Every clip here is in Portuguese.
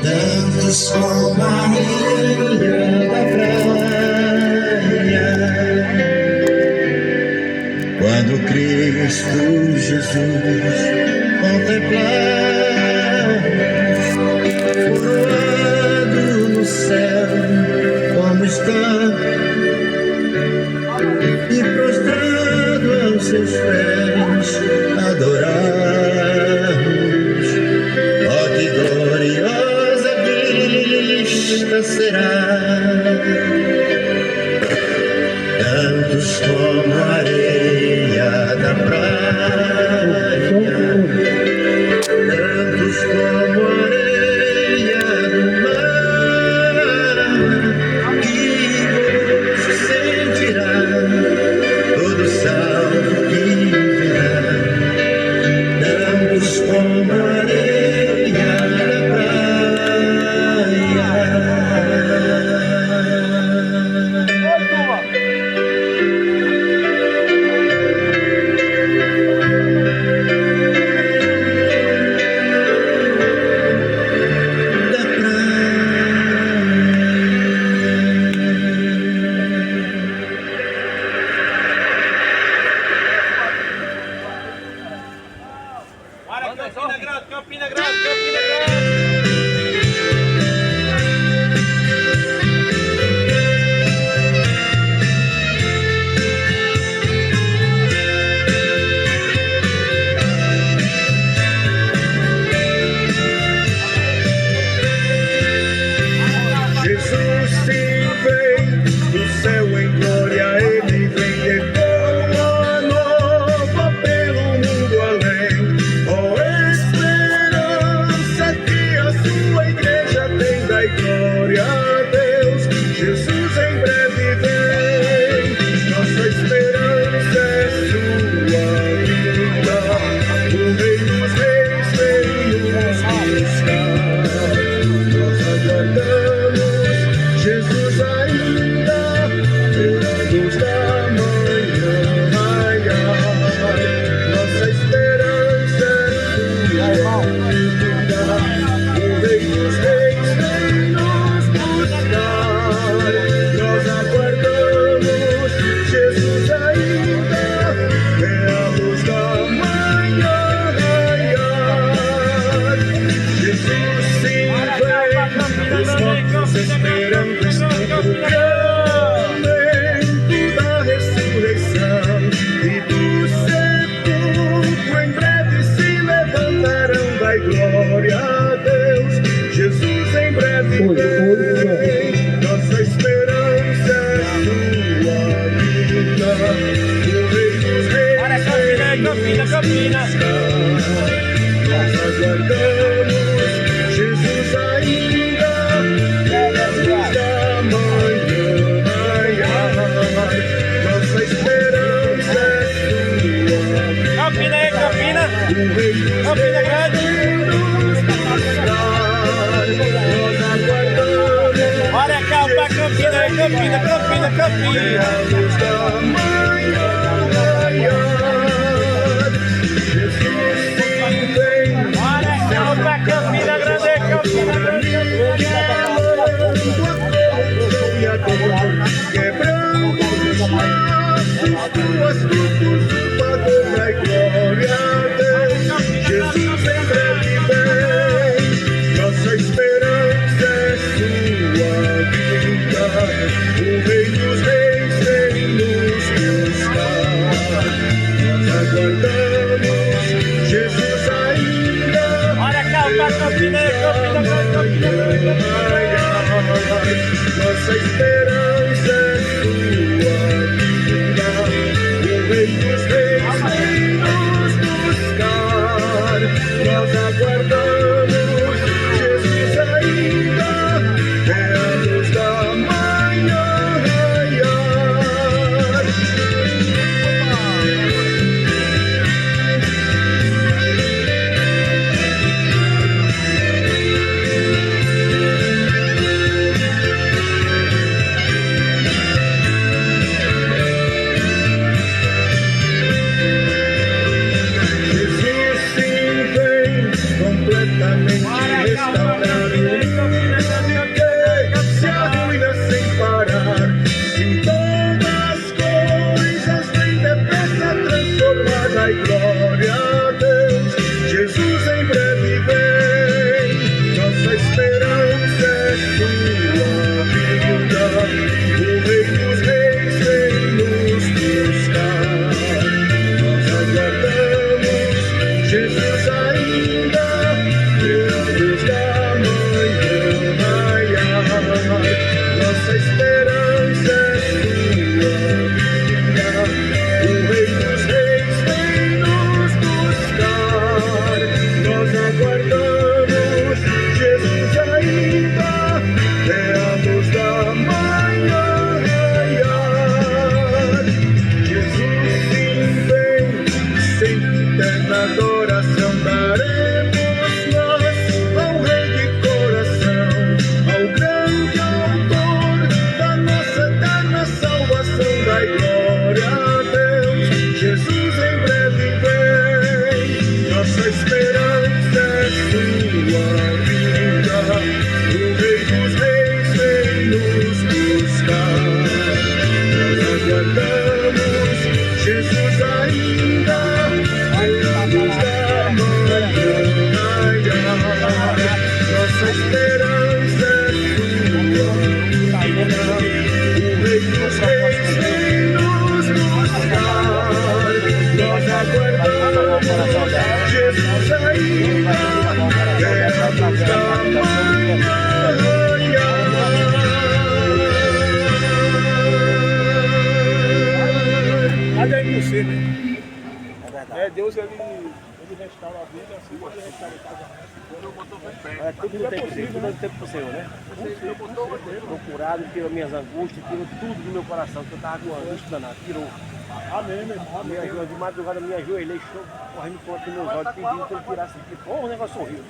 tantos como a areia da praia. Quando Cristo Jesus contemplamos, coroado no céu como está, e prostrado aos seus pés adorarmos, ó que gloriosa vista será, tantos como a areia da praia, tantos como a areia do mar, que gozo sentirá todo salvo que virá, tantos como a areia da praia. Campina Grande, Campina Grande, Campina Grande. Jesus se vem do céu em glória, ele vem de boa nova pelo mundo além. Oh, esperança que a sua igreja tem, dai glória a Deus. Jesus em breve vem, nossa esperança é sua vinda. O Rei dos Reis vem nos buscar, nós aguardamos Jesus ainda, pela luz da manhã raiar. Nossa esperança é sua vinda. O Rei dos Reis vem nos buscar. Nós aguardamos Jesus ainda, pela luz da manhã raiar. Jesus se vem, os mortos esperando este momento da ressurreição, e do sepulcro em breve se levantarão. Dai glória a Deus, Jesus em breve vem, nossa esperança é sua vida. O Rei dos Reis vem nos buscar. Nós aguardamos Jesus ainda, pela luz da manhã raiar. Nossa esperança é sua. Campina aí, Campina. O Rei dos Campina Reis Grande. vem nos buscar. Nós aguardamos Olha cá, pra Campina aí, Campina, Campina, Campina. pela luz da manhã raiar. Jesus se vem, Olha cá, pra Campina Grande, Campina Grande. quebrando os laços, tuas usurpador, dai glória a Deus. Jesus em breve vem, nossa esperança é sua vinda. O Rei dos Reis vem nos buscar. Nós aguardamos Jesus ainda. Olha cá, pra Campina aí, Campina Grande, Campina Grande. Nossa esperança é sua vinda. O Rei dos Reis vem nos buscar. Nós aguardamos Jesus ainda, é a luz da manhã raiar. esperança é tua. O Rei dos Reis vem nos buscar. Nós aguardamos Jesus ainda. Queremos da manhã Nada é impossível. Deus ele restaura a vida, assim ele restaura o casamento. Tudo no tempo possível, tudo no tempo possível, né? Procurado, tirou minhas angústias, tirou tudo do meu coração, que eu estava com angústia danada, tirou. Amém, meu irmão. Me ajuda, de madrugada me ajoelhei, correndo contra meus olhos, pedindo que ele tirasse aqui. Pô, um negócio horrível.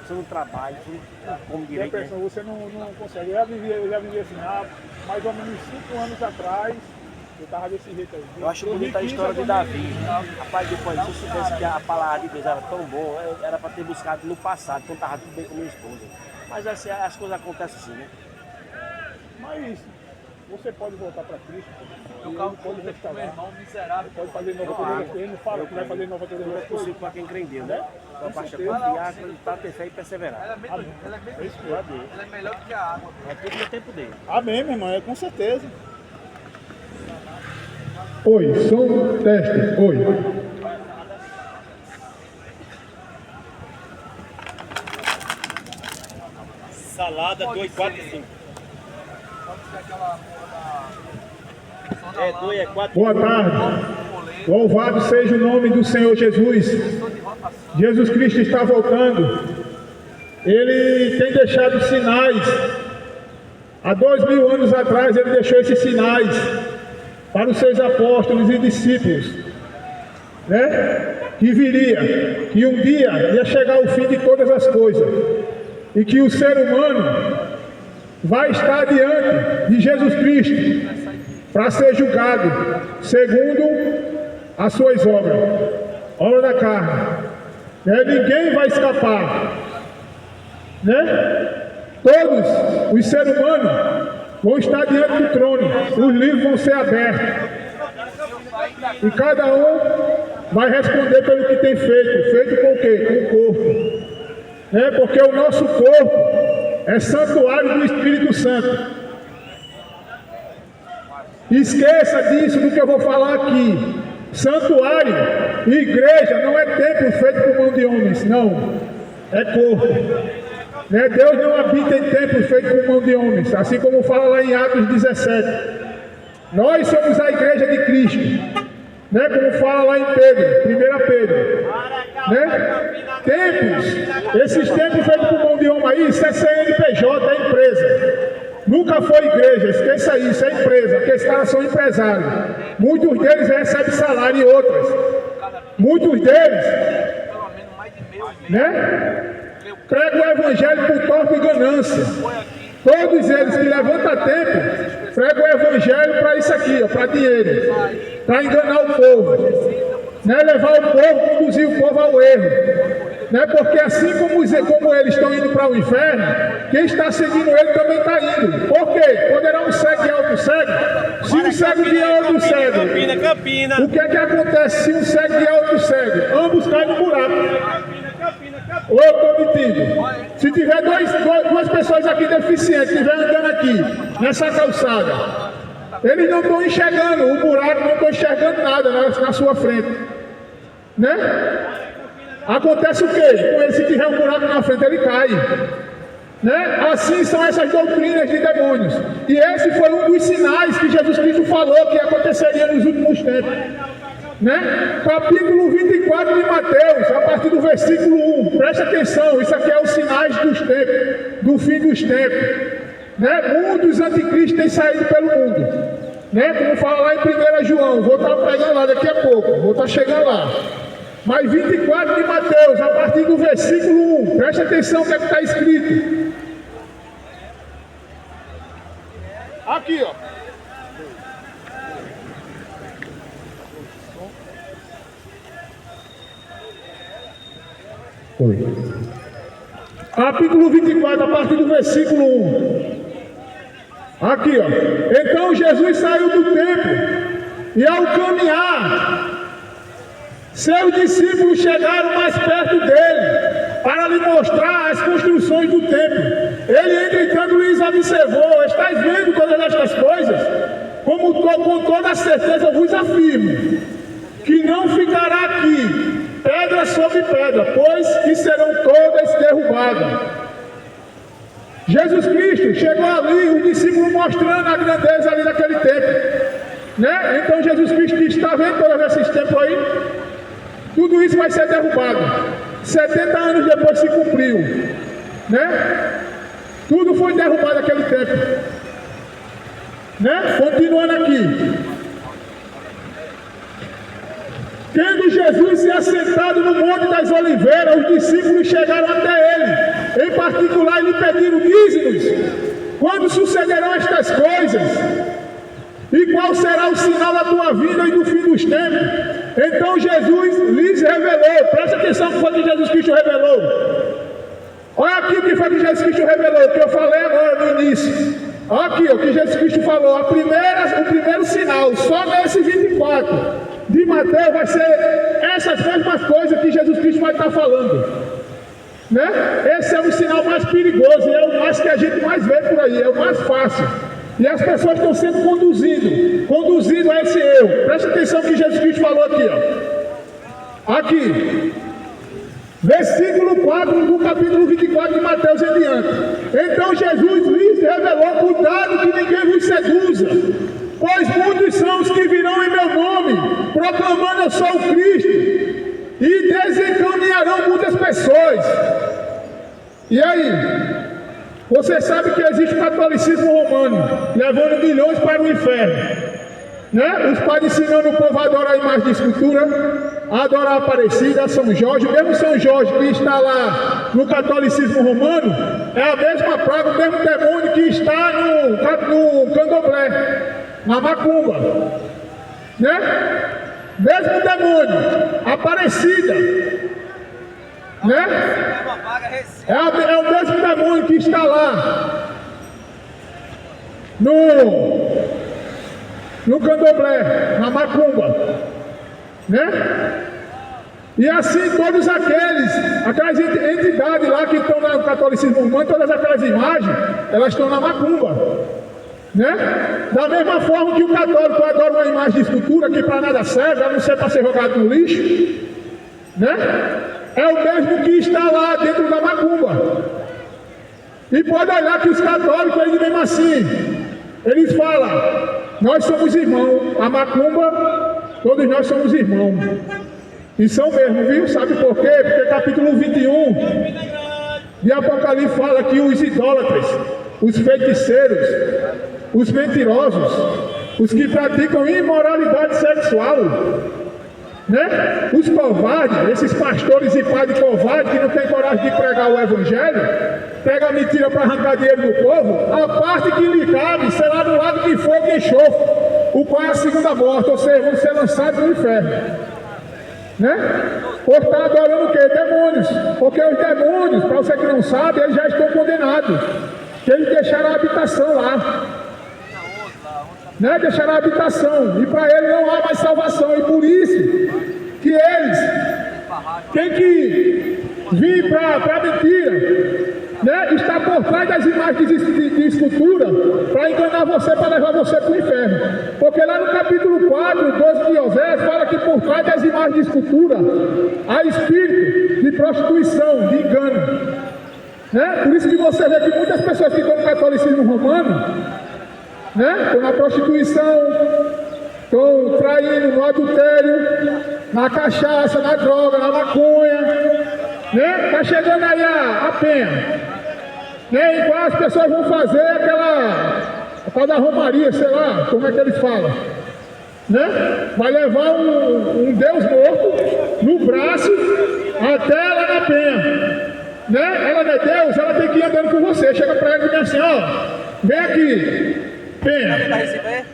Você não trabalha, você não come direito. Pessoa, você não consegue. Eu já vivi assim, mais ou menos 5 anos atrás, eu estava desse jeito aí. Eu acho bonita a história de Davi. Rapaz, depois, se eu soubesse que a palavra de Deus era tão boa, era para ter buscado no passado, quando estava tudo bem com minha esposa. Mas assim, as coisas acontecem assim, né? Mas você pode voltar para Cristo. Eu calculo que meu irmão miserável. Pode fazer nova toda. Ele não fala que vai fazer nova toda. Tudo é possível para quem crê em Deus, né? Para baixa confiar, acreditar, ter fé e perseverar. Ela é melhor do que a água. É tudo no tempo dele. Amém, meu irmão, é com certeza. Oi, som, teste, oi. Salada 245. É 2, é 4. Boa tarde. Louvado seja o nome do Senhor Jesus. Jesus Cristo está voltando. Ele tem deixado sinais. Há 2000 anos atrás ele deixou esses sinais para os seus apóstolos e discípulos, né? Que viria, que um dia ia chegar o fim de todas as coisas e que o ser humano vai estar diante de Jesus Cristo para ser julgado segundo as suas obras, obra da carne, né? Ninguém vai escapar, né? Todos os seres humanos vão estar diante do trono, os livros vão ser abertos e cada um vai responder pelo que tem feito com o quê? Com o corpo, né? Porque o nosso corpo é santuário do Espírito Santo. Esqueça disso do que eu vou falar aqui. Santuário e igreja não é templo feito por mão de homens, não, é corpo. Né? Deus não habita em templos feitos por mão de homens, assim como fala lá em Atos 17. Nós somos a igreja de Cristo, né? Como fala lá em Pedro, 1 Pedro. Né? Templos, esses templos feitos por mão de homem aí, isso é CNPJ, é empresa. Nunca foi igreja, esqueça isso, é empresa, porque esses caras são empresários. Muitos deles recebem salário e outras. Muitos deles, né? Pregam o evangelho por torpe e ganância. Todos eles que levantam tempo, pregam o evangelho para isso aqui, para dinheiro, para enganar o povo, né? Levar o povo, conduzir o povo ao erro, né? Porque assim como eles estão indo para o inferno, quem está seguindo ele também está indo. Por quê? Poderá um cego guiar outro cego? Se um cego guiar outro cego, o que é que acontece se um cego guiar outro cego? Ambos caem no buraco. Ou eu estou mentindo? Se tiver duas pessoas aqui deficientes, estiver andando aqui, nessa calçada, eles não estão enxergando o buraco, não estão enxergando nada na sua frente, né? Acontece o quê? Com ele, se tiver um buraco na frente, ele cai, né? Assim são essas doutrinas de demônios. E esse foi um dos sinais que Jesus Cristo falou que aconteceria nos últimos tempos, né? Capítulo 24 de Mateus, a partir do versículo 1, presta atenção, isso aqui é os sinais dos tempos, do fim dos tempos, né? Muitos anticristos têm saído pelo mundo, né? Como fala lá em 1 João, vou estar pegando lá daqui a pouco, vou estar chegando lá. Mas 24 de Mateus, a partir do versículo 1, presta atenção o que é que está escrito. Aqui, ó. Capítulo 24, a partir do versículo 1. Aqui, ó. Então Jesus saiu do templo e ao caminhar, seus discípulos chegaram mais perto dele para lhe mostrar as construções do templo. Ele, entretanto, lhes observou: estáis vendo todas estas coisas? Com toda certeza vos afirmo, que não ficará aqui pedra sobre pedra, pois que serão todas derrubadas. Jesus Cristo chegou ali, o discípulo mostrando a grandeza ali daquele templo, né? Então Jesus Cristo disse: está vendo todos esses templos aí? Tudo isso vai ser derrubado. 70 anos depois se cumpriu, né? Tudo foi derrubado aquele templo, né? Continuando aqui. Tendo Jesus se assentado no Monte das Oliveiras, os discípulos chegaram até ele, em particular, e lhe pediram: dize-nos, quando sucederão estas coisas? E qual será o sinal da tua vinda e do fim dos tempos? Então Jesus lhes revelou. Presta atenção no que foi que Jesus Cristo revelou. Olha aqui o que foi que Jesus Cristo revelou, que eu falei agora no início. Olha aqui o que Jesus Cristo falou. O primeiro sinal, só nesse 24 de Mateus, vai ser essas mesmas coisas que Jesus Cristo vai estar falando, né? Esse é o sinal mais perigoso, é o mais que a gente mais vê por aí, é o mais fácil. E as pessoas estão sendo conduzidas a esse erro. Presta atenção no que Jesus Cristo falou aqui, ó. Aqui, versículo 4 do capítulo 24 de Mateus em diante. Então Jesus lhes revelou: cuidado que ninguém vos seduza, pois muitos são os que virão em meu nome, proclamando: eu sou o Cristo, e desencaminharão muitas pessoas. E aí? Você sabe que existe o catolicismo romano, levando milhões para o inferno, né? Os padres ensinando o povo a adorar a imagem de escultura, a adorar a Aparecida, a São Jorge. Mesmo São Jorge, que está lá no catolicismo romano, é a mesma praga, o mesmo demônio que está no candomblé, na macumba, né? Mesmo demônio, Aparecida, né? É o mesmo demônio que está lá no candomblé, na macumba, né? E assim todos aquelas entidades lá que estão no catolicismo romano, todas aquelas imagens, elas estão na macumba, né? Da mesma forma que o católico adora uma imagem de escultura que para nada serve, a não ser para ser jogado no lixo, né? É o mesmo que está lá dentro da macumba. E pode olhar que os católicos, eles mesmo assim, eles falam: nós somos irmãos. A macumba, todos nós somos irmãos. E são mesmo, viu? Sabe por quê? Porque capítulo 21 de Apocalipse fala que os idólatras, os feiticeiros, os mentirosos, os que praticam imoralidade sexual, né? Os covardes, esses pastores e padres covardes que não têm coragem de pregar o evangelho, pega a mentira para arrancar dinheiro do povo, a parte que lhe cabe será no lago de fogo e enxofre, o qual é a segunda morte, ou seja, vão ser lançados no inferno, né? Por estar adorando o quê? Demônios. Porque os demônios, para você que não sabe, eles já estão condenados, que eles deixaram a habitação lá, né? Deixaram a habitação, e para ele não há mais salvação, e por isso que eles têm que vir para a mentira, né? Está por trás das imagens de escultura para enganar você, para levar você para o inferno. Porque lá no capítulo 4, 12 de Osés, fala que por trás das imagens de escultura há espírito de prostituição, de engano, né? Por isso que você vê que muitas pessoas que estão no catolicismo romano, né? Estão na prostituição, estão traindo no adultério, na cachaça, na droga, na maconha, né? Está chegando aí a pena, né? E qual as pessoas vão fazer a tal da romaria, sei lá, como é que eles falam, né? Vai levar um Deus morto no braço até lá na penha, né? Ela não é Deus, ela tem que ir andando com você. Chega para ela e diz assim: ó, vem aqui, Penha.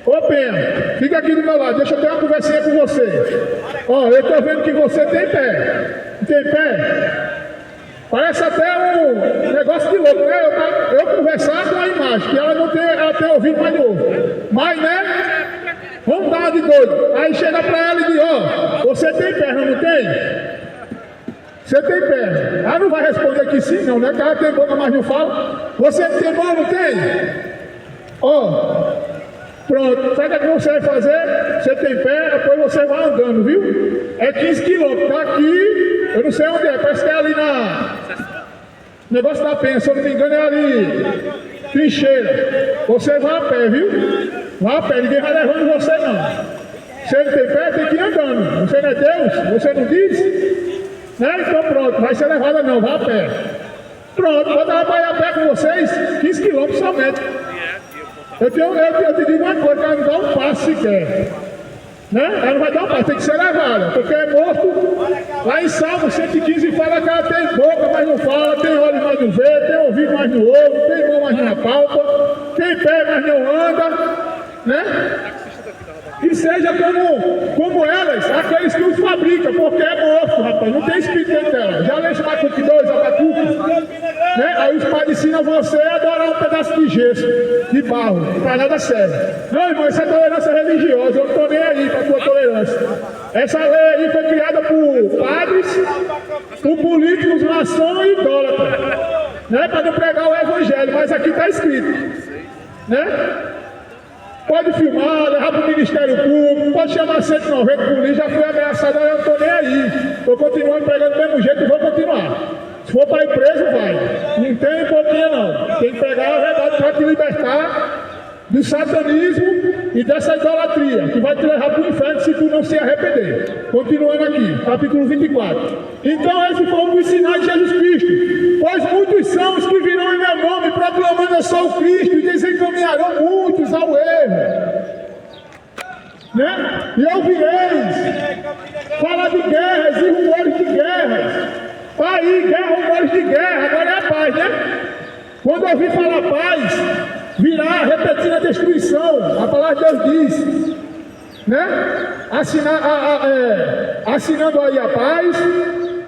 Ô Penha, fica aqui do meu lado, deixa eu ter uma conversinha com você. Ó, eu tô vendo que você tem pé. Tem pé? Parece até um negócio de louco, né? Eu conversar com a imagem, que ela tem ouvido mais novo. Mas, né? Vamos dar uma de doido. Aí chega pra ela e diz: ó, você tem perna, não tem? Você tem perna. Ah, não vai responder que sim, não, né? Cara tem boca, mas não fala. Você tem mão, não tem? Ó, pronto. Sabe o que você vai fazer? Você tem perna, depois você vai andando, viu? É 15 quilômetros. Tá aqui, eu não sei onde é, parece que é ali na... Negócio da Penha, se eu não me engano é ali, Trincheira. Você vai a pé, viu? Vai a pé, ninguém vai levando você não. Se ele tem pé, tem que ir andando. Você não é Deus? Você não diz? Né? Então pronto, vai ser levada não, vai a pé. Pronto, quando ela vai a pé com vocês, 15 quilômetros somente. Eu te digo uma coisa, ela não dá um passo sequer. Né? Ela não vai dar um passo, tem que ser levada, porque é morto. Lá em Salmo 115 fala que ela tem boca, mas não fala, tem olho, mas não vê, tem ouvido, mas não ouve, tem mão, mas não apalpa, tem pé, mas não anda, né? Que seja como elas, aqueles que os fabricam, porque é morto, rapaz, não tem espírito dentro dela. Já leu Abacuque 2, Abacuque? Né? Aí os pais ensinam você a adorar um pedaço de gesso, de barro, para nada serve. Não, irmão, isso é tolerância religiosa, eu não estou nem aí para a tua tolerância. Essa lei aí foi criada por padres, por políticos, maçons e idólatras, né? Para não pregar o evangelho, mas aqui está escrito, né? Pode filmar, levar para o Ministério Público, pode chamar 190 polícia, já fui ameaçado, eu não estou nem aí. Estou continuando pregando do mesmo jeito e vou continuar. Se for para ir preso, vai. Não tem pouquinho não. Tem que pegar a verdade para te libertar do satanismo e dessa idolatria, que vai te levar para o inferno se tu não se arrepender. Continuando aqui, capítulo 24. Então esse foi um dos sinais de Jesus Cristo. Pois muitos são os que virão em meu nome, proclamando eu sou o Cristo, e desencaminharão muitos ao erro. Né? E ouvireis falar de guerras e rumores de guerras. Tá aí, guerra, rumores de guerra, agora é a paz, né? Quando ouvir falar paz, virá repetindo a destruição. A palavra de Deus diz, né? Assinando aí a paz,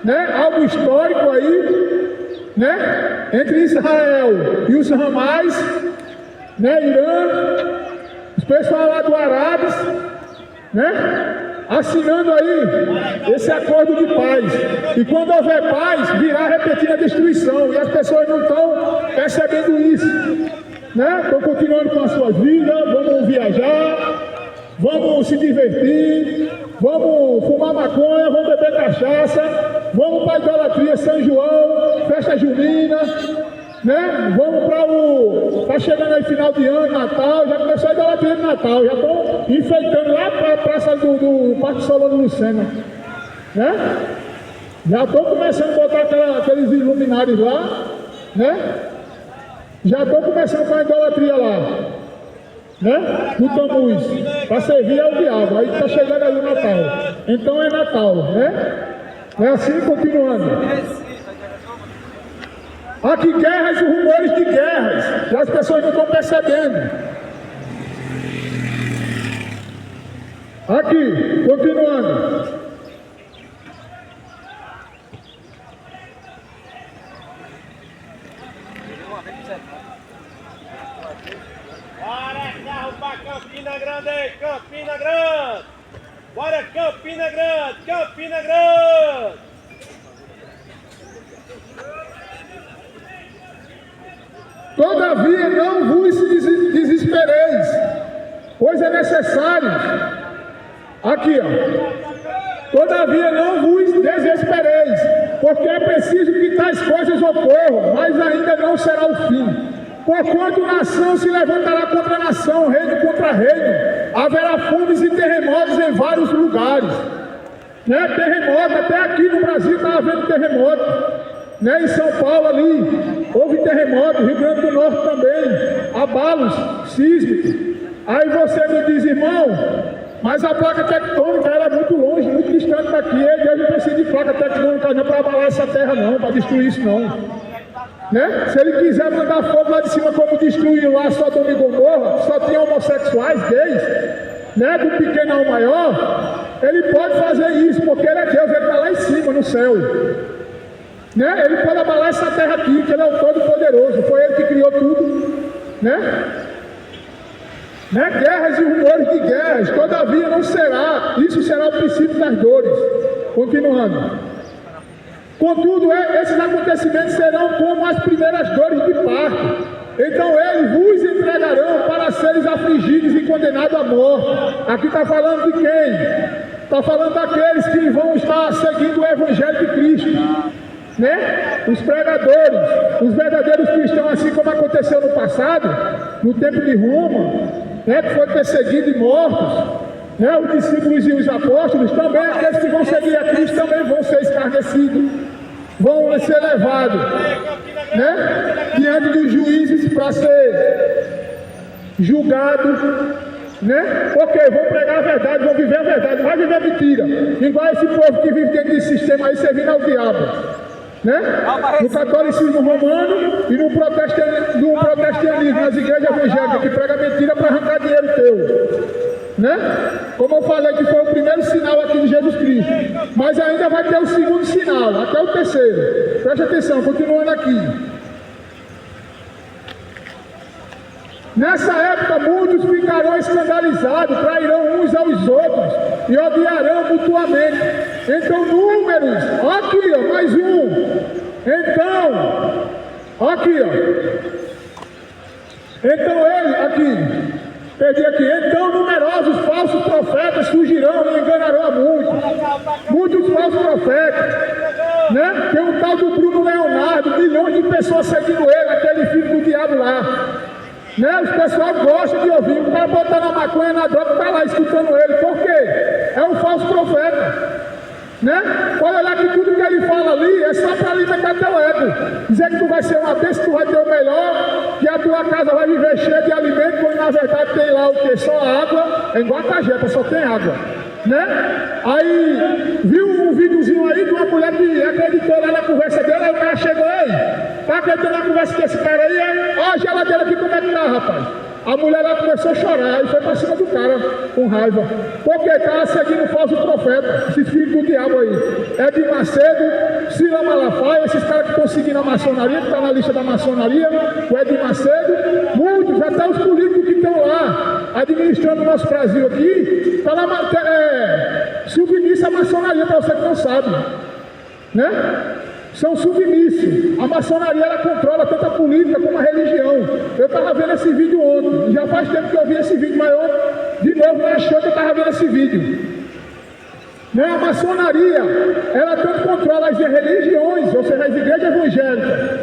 né? Algo histórico aí, né? Entre Israel e os Ramais, né? Irã, os pessoal lá do Arábis, né? Assinando aí esse acordo de paz. E quando houver paz, virá repetindo a destruição. E as pessoas não estão percebendo isso, né? Estão continuando com as suas vidas, vamos viajar, vamos se divertir, vamos fumar maconha, vamos beber cachaça, vamos para a idolatria São João, festa junina, né? Vamos para chegando aí final de ano, Natal, já começou a idolatria de Natal, já estão enfeitando lá para a praça do Parque Solano Lucena, né? Já estão começando a botar aqueles iluminares lá, né? Já estão começando com a idolatria lá, né? O Tammuz, para servir ao diabo. Aí está chegando aí o Natal. Então é Natal, né? É assim, continuando. Aqui guerras e rumores de guerras. E as pessoas não estão percebendo. Aqui, continuando. Bora, carro pra Campina Grande, Campina Grande! Bora, Campina Grande, Campina Grande! Todavia não vos desespereis, pois é necessário. Aqui, ó. Todavia não vos desespereis, porque é preciso que tais coisas ocorram, mas ainda não será o fim. Porquanto nação se levantará contra nação, reino contra reino, haverá fomes e terremotos em vários lugares. Né? Terremoto, até aqui no Brasil está havendo terremoto. Né? Em São Paulo ali, houve terremoto, Rio Grande do Norte também, abalos sísmicos. Aí você me diz, irmão, mas a placa tectônica ela é muito longe, muito distante daqui. E Deus não precisa de placa tectônica não para abalar essa terra não, para destruir isso não. Né? Se ele quiser mandar fogo lá de cima, como destruiu lá Sodoma e Gomorra, só tinha homossexuais, gays, né? Do pequeno ao maior, ele pode fazer isso, porque ele é Deus, ele está lá em cima, no céu. Né? Ele pode abalar essa terra aqui, que ele é o Todo-Poderoso, foi ele que criou tudo. Né? Guerras e rumores de guerras, todavia não será, isso será o princípio das dores. Continuando. Contudo, esses acontecimentos serão como as primeiras dores de parto. Então eles vos entregarão para seres afligidos e condenados à morte. Aqui está falando de quem? Está falando daqueles que vão estar seguindo o Evangelho de Cristo, né? Os pregadores, os verdadeiros cristãos, assim como aconteceu no passado, no tempo de Roma, né? Que foi perseguido e mortos, né? Os discípulos e os apóstolos, também aqueles que vão seguir a Cristo também vão ser escarnecidos, vão ser levados, né? Diante dos juízes para ser julgados, né? Porque vão pregar a verdade, vão viver a verdade, não vai viver a mentira. Igual esse povo que vive dentro desse sistema aí, servindo ao diabo, né? No catolicismo romano e no protestantismo, nas igrejas evangélicas que pregam mentira para arrancar dinheiro teu, né? Como eu falei que foi o primeiro sinal aqui de Jesus Cristo, mas ainda vai ter o segundo sinal, até o terceiro. Preste atenção, continuando aqui. Nessa época muitos ficarão escandalizados, trairão uns aos outros e odiarão mutuamente. Então números, aqui ó, mais um. Então, aqui ó. Então ele, aqui, perdi aqui. Então numerosos falsos profetas surgirão e enganarão a muitos. Muitos falsos profetas, né? Tem um tal do Bruno Leonardo, milhões de pessoas seguindo ele, aquele filho do diabo lá. Né? Os pessoal gostam de ouvir, o cara botando a maconha na droga, está lá escutando ele, por quê? É um falso profeta, né? Olha lá que tudo que ele fala ali é só para alimentar teu ego, dizer que tu vai ser uma bênção, tu vai ter o melhor, que a tua casa vai viver cheia de alimento, quando na verdade tem lá o que? Só água, é igual a Cajeta, só tem água, né? Aí, viu um videozinho aí de uma mulher que acreditou lá na conversa dele, aí o cara chegou aí, tá acreditando na conversa desse cara aí, ó a geladeira aqui como é que tá, rapaz? A mulher lá começou a chorar e foi pra cima do cara com raiva, porque estava seguindo o falso profeta, esse filho do diabo aí, Edir Macedo, Cila Malafaia, esses caras que estão seguindo a maçonaria, que está na lista da maçonaria, o Edir Macedo, muitos, até os políticos que estão lá administrando o nosso Brasil aqui, está lá submisso à maçonaria, para você que não sabe, né? São submissos. A maçonaria ela controla tanto a política como a religião. Eu estava vendo esse vídeo ontem, já faz tempo que eu vi esse vídeo, mas eu de novo me achou que eu estava vendo esse vídeo. Né? A maçonaria ela tanto controla as religiões, ou seja, as igrejas evangélicas,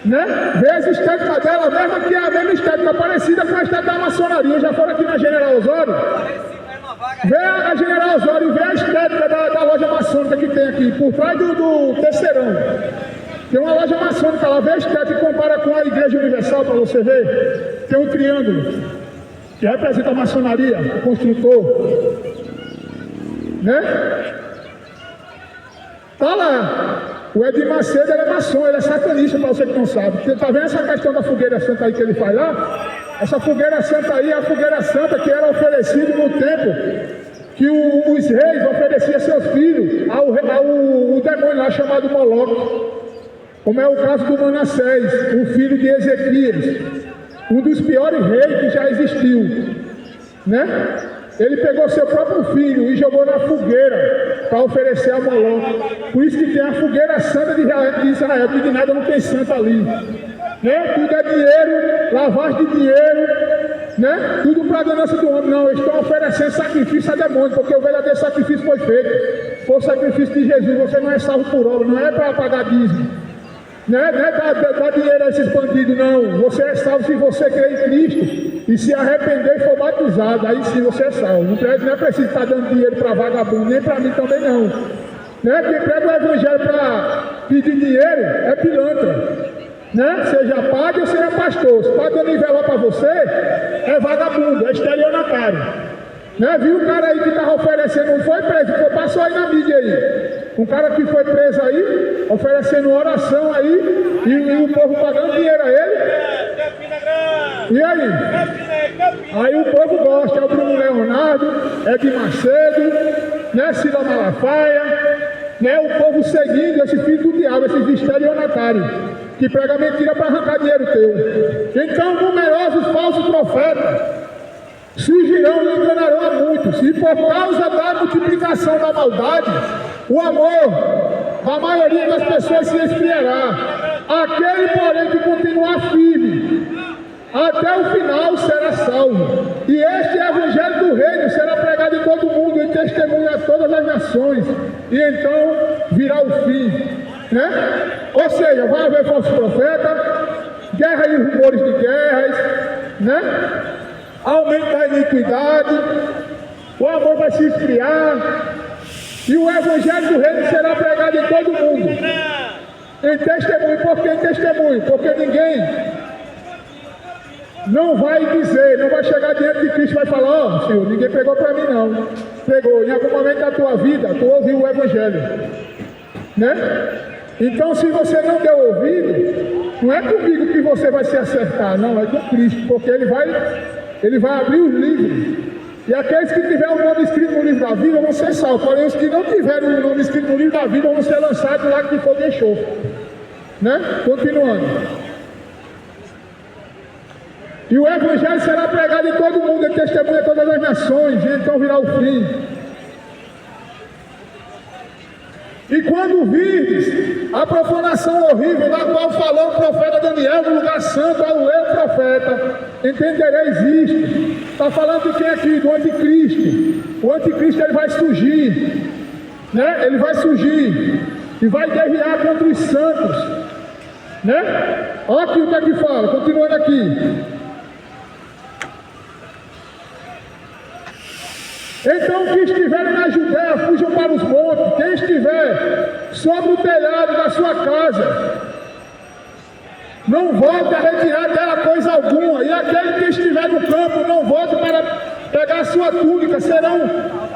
né? Vê as estéticas dela, mesmo que é a mesma estética parecida com a estética da maçonaria. Já foram aqui na General Osório? Vê a General Osório e vê a estética da loja maçônica que tem aqui, por trás do Terceirão. Tem uma loja maçônica lá, vê a estética e compara com a Igreja Universal para você ver. Tem um triângulo que representa a maçonaria, o construtor. Né? Tá lá. O Edir Macedo ele é maçom, ele é satanista, para você que não sabe. Você tá vendo essa questão da fogueira santa aí que ele faz lá? Essa fogueira santa aí é a fogueira santa que era oferecida no tempo que os reis ofereciam seus filhos ao demônio lá chamado Moloque, como é o caso do Manassés, o filho de Ezequias, um dos piores reis que já existiu, né? Ele pegou seu próprio filho e jogou na fogueira para oferecer a Moloque. Por isso que tem a fogueira santa de Israel, que de nada não tem santo ali, né? Tudo é dinheiro, lavagem de dinheiro, né? Tudo para a ganância do homem. Não, eles estão oferecendo sacrifício a demônio, porque o verdadeiro sacrifício foi feito. Foi o sacrifício de Jesus. Você não é salvo por obra, não é para pagar dízimo, né? Não é dar dinheiro a esses bandidos, não. Você é salvo se você crer em Cristo e se arrepender e for batizado. Aí sim você é salvo. Não é preciso estar dando dinheiro para vagabundo, nem para mim também não, né? Quem prega o evangelho para pedir dinheiro é pilantra, né? Seja padre ou seja pastor. Se o padre nivelar para você, é vagabundo, é estelionatário, né? Viu o cara aí que estava oferecendo, não foi preso, passou aí na mídia aí. Um cara que foi preso aí, oferecendo oração aí, e o povo pagando dinheiro a ele. E aí? Aí o povo gosta, é o Bruno Leonardo, Edir Macedo, né? Cila Malafaia, né? O povo seguindo esse filho do diabo, esses estelionatários, que prega mentira para arrancar dinheiro teu. Então, numerosos falsos profetas surgirão e enganarão a muitos, e por causa da multiplicação da maldade, o amor da maioria das pessoas se esfriará. Aquele, porém, que continuar firme até o final será salvo. E este evangelho do reino será pregado em todo o mundo, em testemunho a todas as nações, e então virá o fim, né? Ou seja, vai haver falsos profetas, guerra e rumores de guerras, né? Aumento da iniquidade, o amor vai se esfriar, e o evangelho do reino será pregado em todo o mundo, em testemunho. Por que em testemunho? Porque ninguém não vai dizer, não vai chegar diante de Cristo e vai falar: ó, Senhor, ninguém pregou para mim não. Pregou. Em algum momento da tua vida, tu ouviu o evangelho, né? Então, se você não deu ouvido, não é comigo que você vai se acertar, não, é com Cristo, porque ele vai abrir os livros. E aqueles que tiverem o nome escrito no livro da vida vão ser salvos. Porém, os que não tiverem o nome escrito no livro da vida vão ser lançados lá que fogo de enxofre, né? Continuando. E o evangelho será pregado em todo o mundo, em testemunho a todas as nações, e então virá o fim. E quando virdes a profanação horrível, da qual falou o profeta Daniel no lugar santo, ao ler o profeta, entendereis isto. Está falando de quem aqui? Do anticristo. O anticristo, ele vai surgir, né? Ele vai surgir e vai guerrear contra os santos, né? Olha aqui o que é que fala, continuando aqui. Então, que estiverem na Judéia, fujam para os montes. Quem estiver sobre o telhado da sua casa, não volte a retirar dela coisa alguma. E aquele que estiver no campo, não volte para pegar a sua túnica. Serão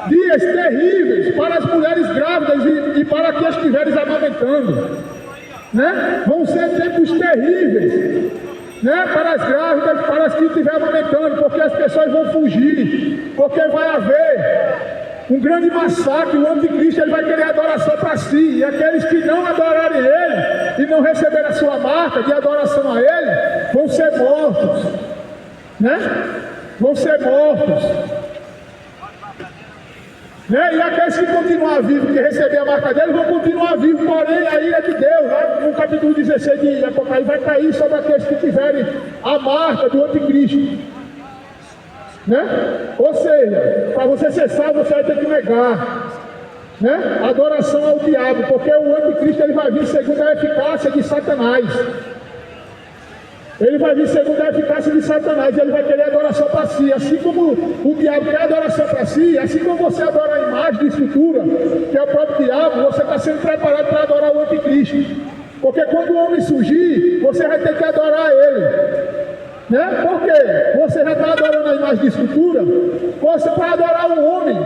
dias terríveis para as mulheres grávidas e para que estiveres amamentando, né? Vão ser tempos terríveis, né? Para as grávidas, para as que estiverem amamentando, porque as pessoas vão fugir, porque vai haver um grande massacre. O anticristo, ele vai querer adoração para si, e aqueles que não adorarem ele e não receberem a sua marca de adoração a ele vão ser mortos, né? Vão ser mortos, né? E aqueles que continuar vivos, que receber a marca dele, vão continuar vivos, porém a ira de Deus, lá no capítulo 16 de Apocalipse, vai cair sobre aqueles que tiverem a marca do anticristo, né? Ou seja, para você ser salvo, você vai ter que negar, né? Adoração ao diabo, porque o anticristo, ele vai vir segundo a eficácia de Satanás. Ele vai vir segundo a eficácia de Satanás, ele vai querer adoração para si. Assim como o diabo quer adoração para si, assim como você adora a imagem de escultura, que é o próprio diabo, você está sendo preparado para adorar o anticristo. Porque quando o homem surgir, você vai ter que adorar ele, né? Por quê? Você já está adorando a imagem de escultura. Você, para adorar um homem,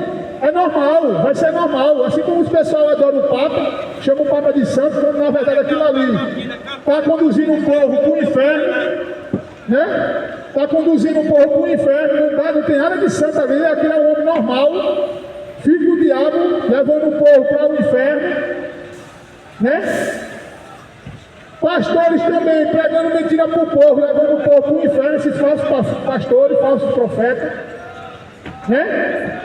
é normal, vai ser normal. Assim como os pessoal adoram o Papa, chama o Papa de santo, quando na verdade aquilo ali está conduzindo um povo para o inferno, né? Está conduzindo um povo para o inferno, não tem nada de santo ali, aquilo é um homem normal, filho do diabo, levando o povo para o inferno, né? Pastores também pregando mentira para o povo, levando o povo para o inferno, esses falsos pastores, falsos profetas, né?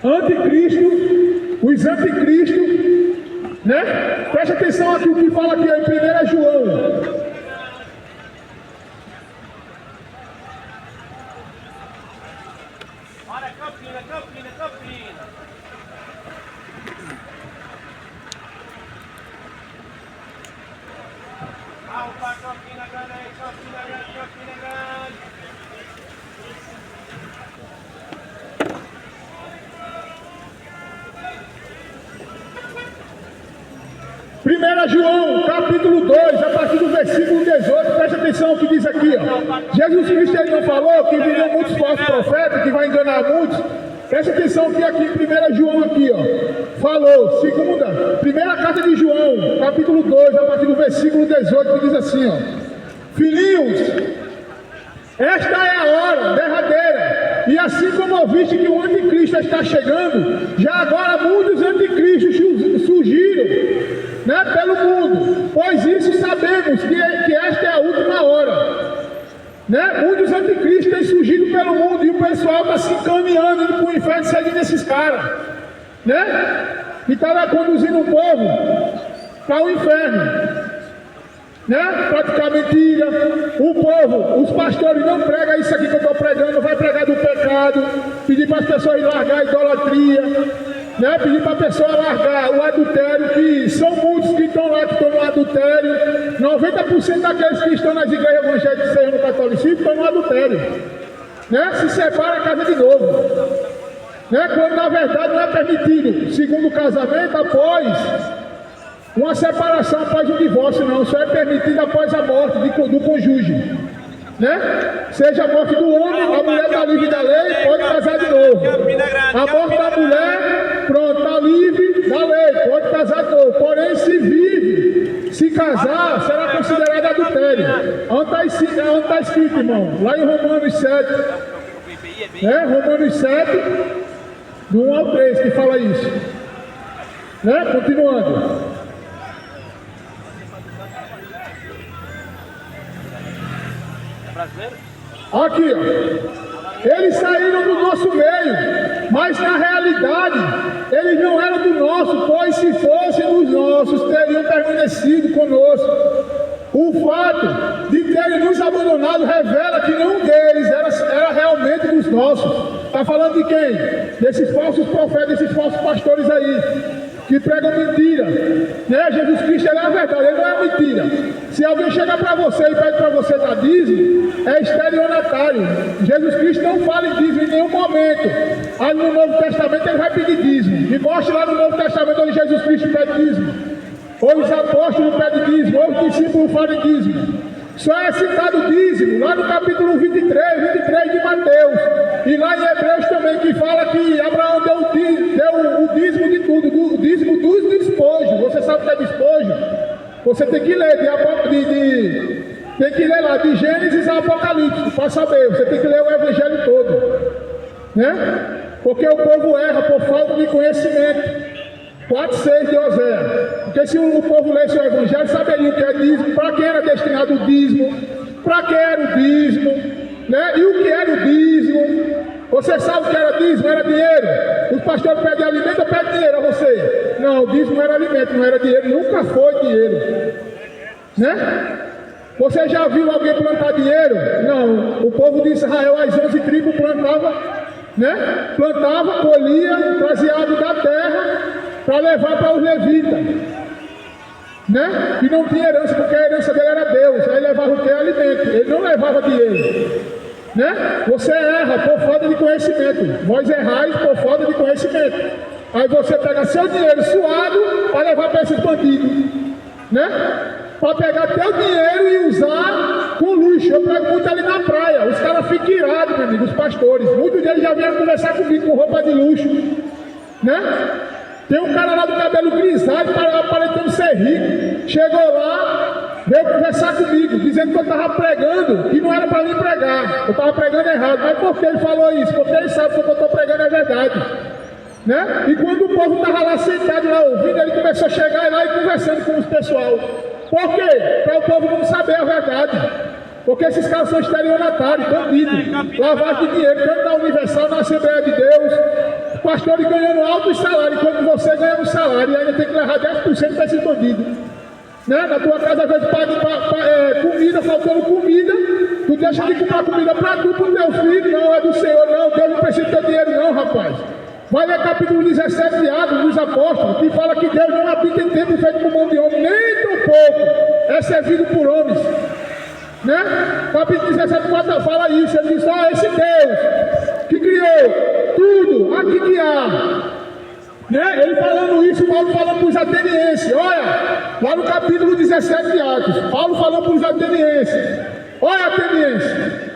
Anticristo, os anticristos, né? Preste atenção aqui o que fala aqui em 1 João. Olha, Campina. Alfa, Campina Grande. 1 João, capítulo 2, a partir do versículo 18, preste atenção ao que diz aqui, ó. Jesus Cristo, ele não falou que viriam muitos falsos profetas, que vai enganar muitos? Preste atenção que aqui em 1 João, aqui, ó, falou, primeira carta de João, capítulo 2, a partir do versículo 18, que diz assim, ó: Filhinhos, esta é a hora derradeira, e assim como ouviste que o anticristo está chegando, já agora muitos anticristos surgiram, né, pelo mundo, pois isso sabemos que esta é a última hora, né? Muitos anticristos têm surgido pelo mundo, e o pessoal está se encaminhando, indo para o inferno, seguindo esses caras, né? E está lá conduzindo o povo para o inferno. Né? Praticar mentira. O povo, os pastores não pregam isso aqui que eu estou pregando, vai pregar do pecado, pedir para as pessoas largar a idolatria, né? Pedir para a pessoa largar o adultério, que são muitos que estão lá, que estão no adultério. 90% daqueles que estão nas igrejas evangélicas, seja no catolicismo, estão no adultério, né? Se separa a casa de novo, né? Quando na verdade não é permitido, segundo o casamento, após uma separação, após um divórcio, não, só é permitido após a morte do cônjuge, né? Seja a morte do homem, a mulher está livre da lei, pode casar de novo. A morte da mulher, pronto, está livre da lei, pode casar de novo. Porém, se vive, se casar, será considerado adultério. Onde está escrito, irmão? Lá em Romanos 7, né? Romanos 7, do 1 ao 3, que fala isso, né? Continuando. Aqui, ó. Eles saíram do nosso meio, mas na realidade eles não eram do nosso, pois se fossem dos nossos, teriam permanecido conosco. O fato de terem nos abandonado revela que nenhum deles era realmente dos nossos. Está falando de quem? Desses falsos profetas, desses falsos pastores aí, que pregam mentira, né? Jesus Cristo, ele é a verdade, ele não é mentira. Se alguém chegar para você e pede para você dar dízimo, é estelionatário. Jesus Cristo não fala em dízimo em nenhum momento. Aí no Novo Testamento ele vai pedir dízimo. Me mostre lá no Novo Testamento onde Jesus Cristo pede dízimo, ou os apóstolos pedem dízimo, ou os discípulos falam dízimo. Só é citado dízimo lá no capítulo 23 de Mateus, e lá em Hebreus também, que fala que Abraão deu o dízimo de tudo, o dízimo dos despojos. Você sabe o que é despojo? Você tem que ler tem que ler lá de Gênesis a Apocalipse para saber. Você tem que ler o Evangelho todo, né? Porque o povo erra por falta de conhecimento. 4:6 de Oséias. Porque se o povo lesse o Evangelho, saberia o que é dízimo, para quem era destinado o dízimo, para que era o dízimo, né? E o que era o dízimo? Você sabe o que era dízimo? Era dinheiro. Os pastores pedem alimento ou pedem dinheiro a você? Não, o dízimo era alimento, não era dinheiro, nunca foi dinheiro, né? Você já viu alguém plantar dinheiro? Não. O povo de Israel, as 11 tribos plantava, né? Plantava, colhia, trazia água da terra para levar para os levitas, né? E não tinha herança, porque a herança dele era Deus. Aí levava o que? Alimento. Ele não levava dinheiro, né? Você erra por falta de conhecimento. Vós errais por falta de conhecimento. Aí você pega seu dinheiro suado para levar para esses bandidos, né? Para pegar teu dinheiro e usar com luxo. Eu pego muito ali na praia. Os caras ficam irados, meu amigo, os pastores. Muitos deles já vieram conversar comigo com roupa de luxo, né? Tem um cara lá do cabelo grisalho, aparentando ser rico. Chegou lá, veio conversar comigo, dizendo que eu estava pregando e não era para mim pregar. Eu estava pregando errado. Mas por que ele falou isso? Porque ele sabe que o que eu estou pregando é verdade, né? E quando o povo estava lá sentado, lá ouvindo, ele começou a chegar lá e conversando com os pessoal. Por quê? Para o povo não saber a verdade. Porque esses caras são estelionatários, bandidos, lavagem de dinheiro, tanto na Universal, na Assembleia de Deus, pastores ganhando altos salários, enquanto você ganha um salário e ainda tem que levar 10% para esses bandidos, né? Na tua casa, às vezes, paga comida, faltando comida, tu deixa de comprar comida para tu, para o teu filho, não é do Senhor, não, Deus não precisa do teu dinheiro, não, rapaz. Vai ler capítulo 17 de Atos dos Apóstolos, que fala que Deus não habita em templo feito por mão de homem, nem tão pouco é servido por homens, né? Capítulo 17 fala isso. Ele diz: ó, esse Deus que criou tudo aqui que há, né? Ele falando isso, Paulo falando para os atenienses. Olha, lá no capítulo 17 de Atos, Paulo falando para os atenienses: olha, atenienses,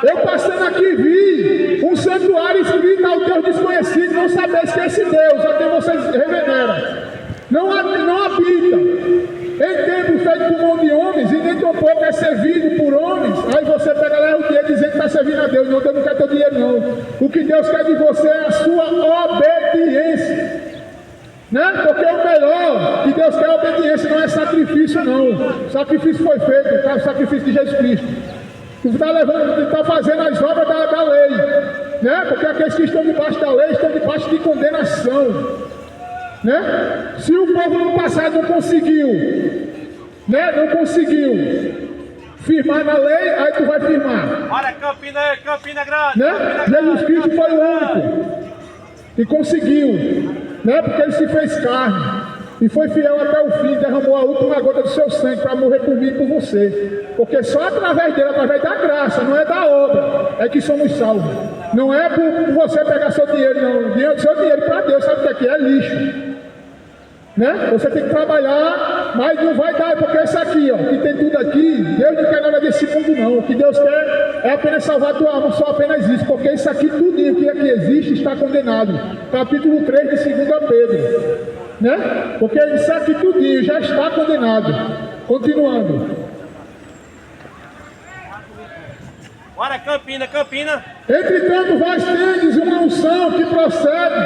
eu passando aqui vi um santuário escrito ao Deus desconhecido, não sabeis que esse Deus a quem vocês reveneram não habita em templo feito por mão de homens, e nem tão pouco é servido por homens. Aí você pega lá o dinheiro dizendo que está servindo a Deus. Não, Deus não quer teu dinheiro, não. O que Deus quer de você é a sua obediência, né? Porque o melhor que Deus quer é obediência, não é sacrifício, não. O sacrifício foi feito, tá? O sacrifício de Jesus Cristo. Tu está fazendo as obras da lei, né? Porque aqueles que estão debaixo da lei estão debaixo de condenação. né? Se o povo no passado não conseguiu, né? Não conseguiu firmar na lei, aí tu vai firmar. Olha, Campina Grande. Né? Jesus Cristo foi o único que conseguiu, né? Porque ele se fez carne e foi fiel até o fim, derramou a última gota do seu sangue para morrer por mim e por você. Porque só através dele, através da graça, não é da obra, é que somos salvos. Não é por você pegar seu dinheiro, não. Seu dinheiro para Deus, sabe o que aqui é lixo. Né? Você tem que trabalhar, mas não vai dar, porque isso aqui, ó, que tem tudo aqui, Deus não quer nada desse mundo não. O que Deus quer é apenas salvar a tua alma, só apenas isso, porque isso aqui, tudinho que aqui existe, está condenado. Capítulo 3 de 2 Pedro, né? Porque isso aqui tudinho já está condenado. Continuando. Bora, Campina. Entretanto, vós tendes uma unção que procede.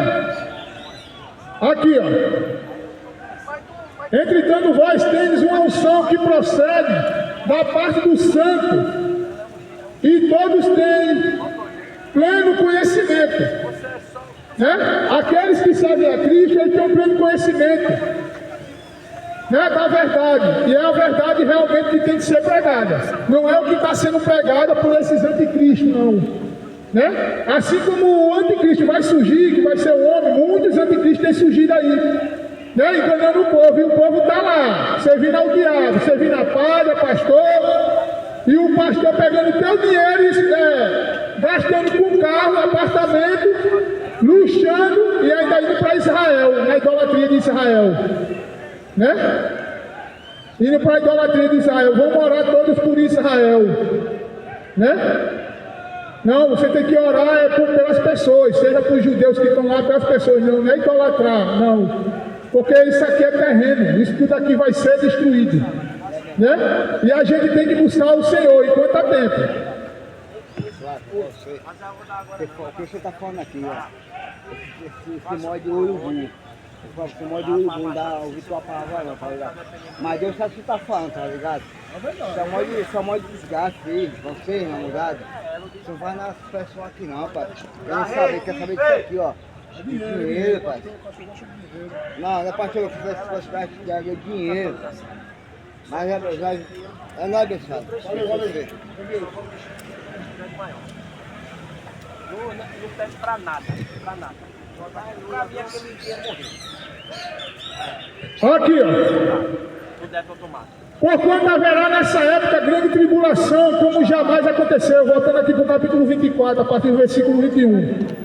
Aqui, ó. Entretanto, vós tendes uma unção que procede da parte do Santo, e todos têm pleno conhecimento. Né? Aqueles que servem a Cristo, eles têm um pleno conhecimento, né, da verdade, e é a verdade realmente que tem que ser pregada. Não é o que está sendo pregado por esses anticristos, não. Né? Assim como o anticristo vai surgir, que vai ser o homem, muitos anticristos têm surgido aí. Né, enganando o povo, e o povo está lá, servindo ao diabo, servindo a palha, pastor, e o pastor pegando teu dinheiro e gastando com carro, apartamento, luxando e ainda indo para Israel, na idolatria de Israel, né? Indo para a idolatria de Israel, vão orar todos por Israel, né? Não, você tem que orar pelas pessoas, seja para os judeus que estão lá, pelas pessoas, não é idolatrar, não. Porque isso aqui é terreno, isso tudo aqui vai ser destruído, né? E a gente tem que buscar o Senhor enquanto há tempo. O que você está falando aqui, ó? Esse modo de urubu. Esse modo de urubu não dá ouvir tua palavra não, tá ligado? Mas Deus sabe o que você está falando, tá ligado? Isso é modo de desgaste, filho. Você, namorado, você não vai nas pessoas aqui não, pai. Quer saber disso aqui, ó. Dinheiro, pai. Não é pastor que faz possibilidade de ganhar dinheiro. Mas é nóis, abençoado. Não pede pra nada. Pra mim aquele dia morrer. Aqui, ó. Tudo é automático. Porquanto haverá nessa época grande tribulação, como jamais aconteceu. Voltando aqui para o capítulo 24, a partir do versículo 21.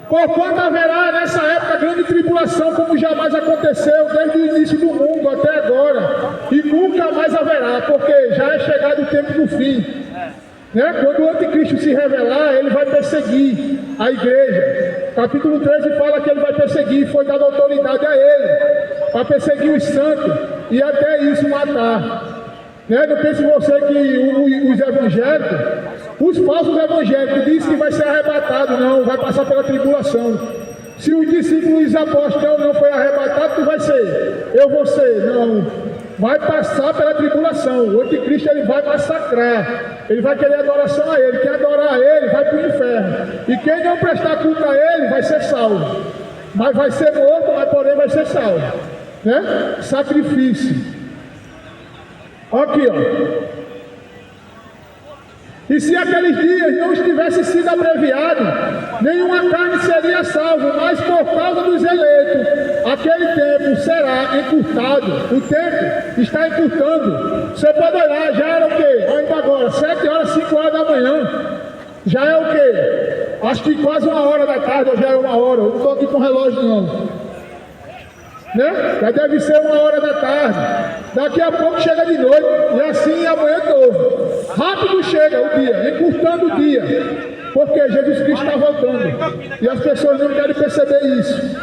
Porquanto haverá nessa época grande tribulação, como jamais aconteceu desde o início do mundo até agora, e nunca mais haverá, porque já é chegado o tempo do fim. Né? Quando o anticristo se revelar, ele vai perseguir a igreja. Capítulo 13 fala que ele vai perseguir, foi dada autoridade a ele, para perseguir os santos, e até isso matar. Né? Não pense você que os evangélicos, os falsos evangélicos dizem que vai ser arrebatado, não, vai passar pela tribulação. Se os discípulos e os apóstolos não foi arrebatado, tu vai ser, eu vou ser, não. Vai passar pela tribulação. O anticristo ele vai massacrar, ele vai querer adoração a ele. Quem adorar a ele vai para o inferno, e quem não prestar culto a ele vai ser salvo, mas vai ser morto, mas porém vai ser salvo, né? Sacrifício. Aqui, ó. E se aqueles dias não estivessem sido abreviados, nenhuma carne seria salva, mas por causa dos eleitos, aquele tempo será encurtado. O tempo está encurtando. Você pode olhar, já era o quê? Ainda agora, 7 horas, 5 horas da manhã. Já é o quê? Acho que quase 1 hora da tarde, ou já é 1 hora. Eu não estou aqui com relógio, não. Né? Já deve ser 1 hora da tarde. Daqui a pouco chega de noite, e assim amanhã novo. Rápido chega o dia, encurtando o dia, porque Jesus Cristo está voltando, e as pessoas não querem perceber isso.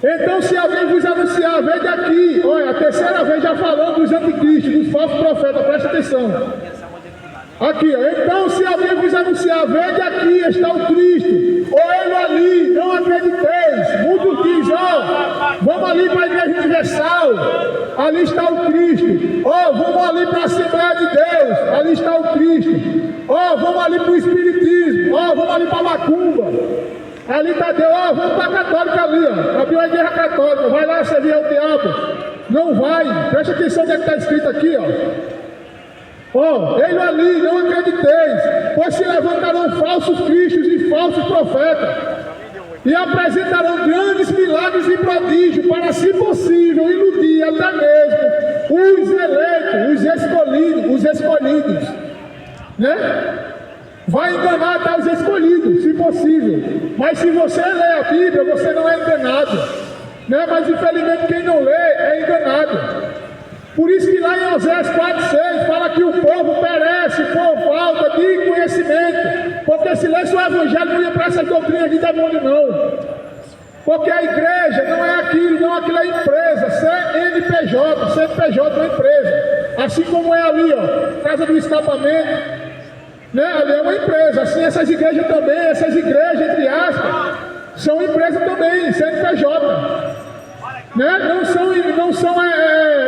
Então, se alguém vos anunciar, vem daqui, olha, a terceira vez já falando dos anticristos, dos falsos profetas, presta atenção. Aqui, ó. Então, se alguém vos anunciar, vede aqui, está o Cristo, ou ele ali, não acrediteis. Muitos dizem, ó, vamos ali para a Igreja Universal, ali está o Cristo. Ó, vamos ali para a Assembleia de Deus, ali está o Cristo. Ó, vamos ali para o Espiritismo, ó, vamos ali para a Macumba. Ali Tadeu, ó, vamos para a católica ali, ó. Abriu a igreja católica, vai lá servir ao diabo. Não vai, presta atenção no que está escrito aqui, ó. Ó, ele ali, não acrediteis, pois se levantarão falsos cristos e falsos profetas, e apresentarão grandes milagres e prodígios para, se possível, iludir até mesmo os eleitos, os escolhidos, né? Vai enganar até os escolhidos, se possível. Mas se você lê a Bíblia, você não é enganado, né? Mas infelizmente quem não lê é enganado. Por isso que lá em Oséias 4,6 fala que o povo perece por falta de conhecimento, porque se lesse o Evangelho não ia para essas doutrinas de demônio não. Porque a igreja não é aquilo, não, aquilo é empresa, CNPJ, CNPJ é uma empresa. Assim como é ali, ó, Casa do Escapamento, né? Ali é uma empresa. Assim essas igrejas também, essas igrejas, entre aspas, são empresas também, CNPJ. Né? Não são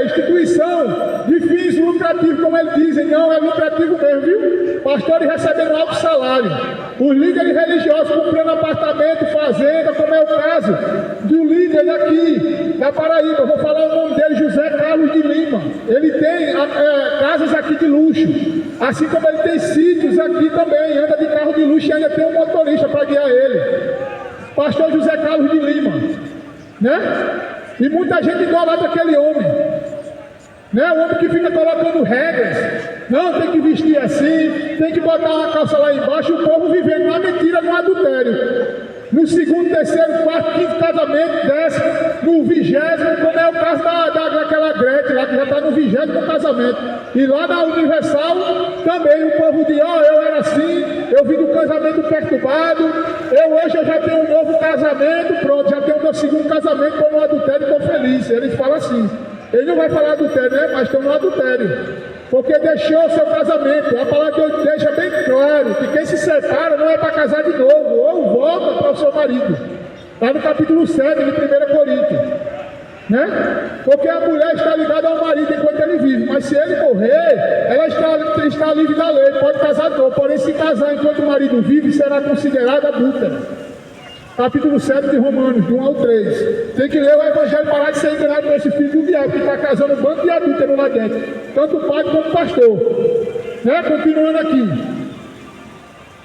instituição de fins lucrativos, como eles dizem, não, é lucrativo mesmo, viu? Pastores recebendo alto salário, os líderes religiosos comprando apartamento, fazenda, como é o caso do líder daqui, da Paraíba, eu vou falar o nome dele, José Carlos de Lima. Ele tem casas aqui de luxo, assim como ele tem sítios aqui também, anda de carro de luxo e ainda tem um motorista para guiar ele. Pastor José Carlos de Lima, né? E muita gente idolatra aquele homem, né? O homem que fica colocando regras, não, tem que vestir assim, tem que botar uma calça lá embaixo, e o povo vivendo na mentira, no adultério. No segundo, terceiro, quarto, quinto casamento, 10º, no 20º, como é o caso daquela Gretchen lá, que já está no 20º casamento. E lá na Universal, também o povo diz, ó, eu era assim, eu vim do casamento perturbado, hoje eu já tenho um novo casamento, pronto, já tenho meu segundo casamento, estou no adultério e estou feliz. Eles falam assim, ele não vai falar adultério, né, mas estão no adultério. Porque deixou o seu casamento. A palavra de Deus deixa bem claro que quem se separa não é para casar de novo, ou volta para o seu marido. Está no capítulo 7 de 1 Coríntios. Né? Porque a mulher está ligada ao marido enquanto ele vive, mas se ele morrer, ela está livre da lei, pode casar de novo. Porém, se casar enquanto o marido vive, será considerada adúltera. Capítulo 7 de Romanos, de 1 ao 3. Tem que ler o Evangelho para parar de ser enganado por esse filho do diabo que está casando um bando de adúlteros lá dentro. Tanto o padre como o pastor. Né? Continuando aqui.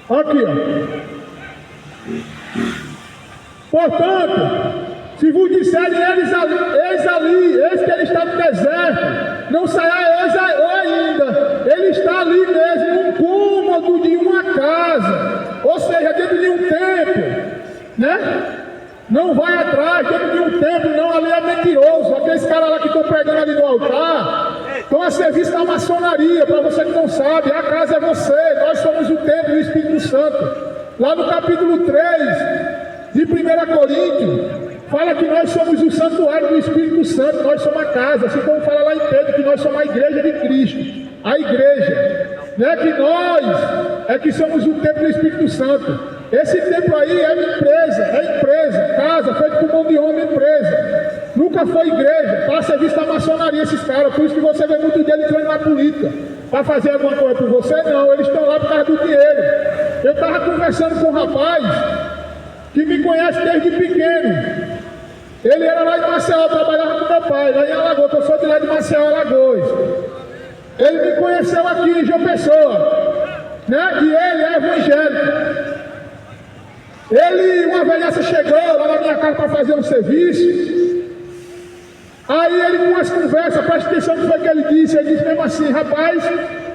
Aqui, ó. Portanto, se vos disserem eis que ele está no deserto, não saiais hoje ainda. Ele está ali mesmo, num cômodo de uma casa, ou seja, dentro de um templo. Né? Não vai atrás, dentro de um templo, não, ali é mentiroso. Aqueles caras lá que estão pregando ali no altar estão a serviço da maçonaria, para você que não sabe, a casa é você, nós somos o templo do Espírito Santo. Lá no capítulo 3 de 1 Coríntios, fala que nós somos o santuário do Espírito Santo, nós somos a casa, assim como fala lá em Pedro, que nós somos a igreja de Cristo, a igreja, né? Que nós é que somos o templo do Espírito Santo. Esse templo aí é empresa, casa, feito por mão de homem, empresa. Nunca foi igreja, para serviço da maçonaria esses caras, por isso que você vê muito deles entrando na política. Para fazer alguma coisa por você, não, eles estão lá por causa do dinheiro. Eu estava conversando com um rapaz que me conhece desde pequeno. Ele era lá de Maceió, trabalhava com meu pai, lá em Alagoas, eu sou de lá de Maceió, Alagoas. Ele me conheceu aqui em João Pessoa, né? E ele é evangélico. Uma velhaça chegou lá na minha casa para fazer um serviço. Aí ele com as conversas, presta atenção no que foi que ele disse mesmo assim, rapaz,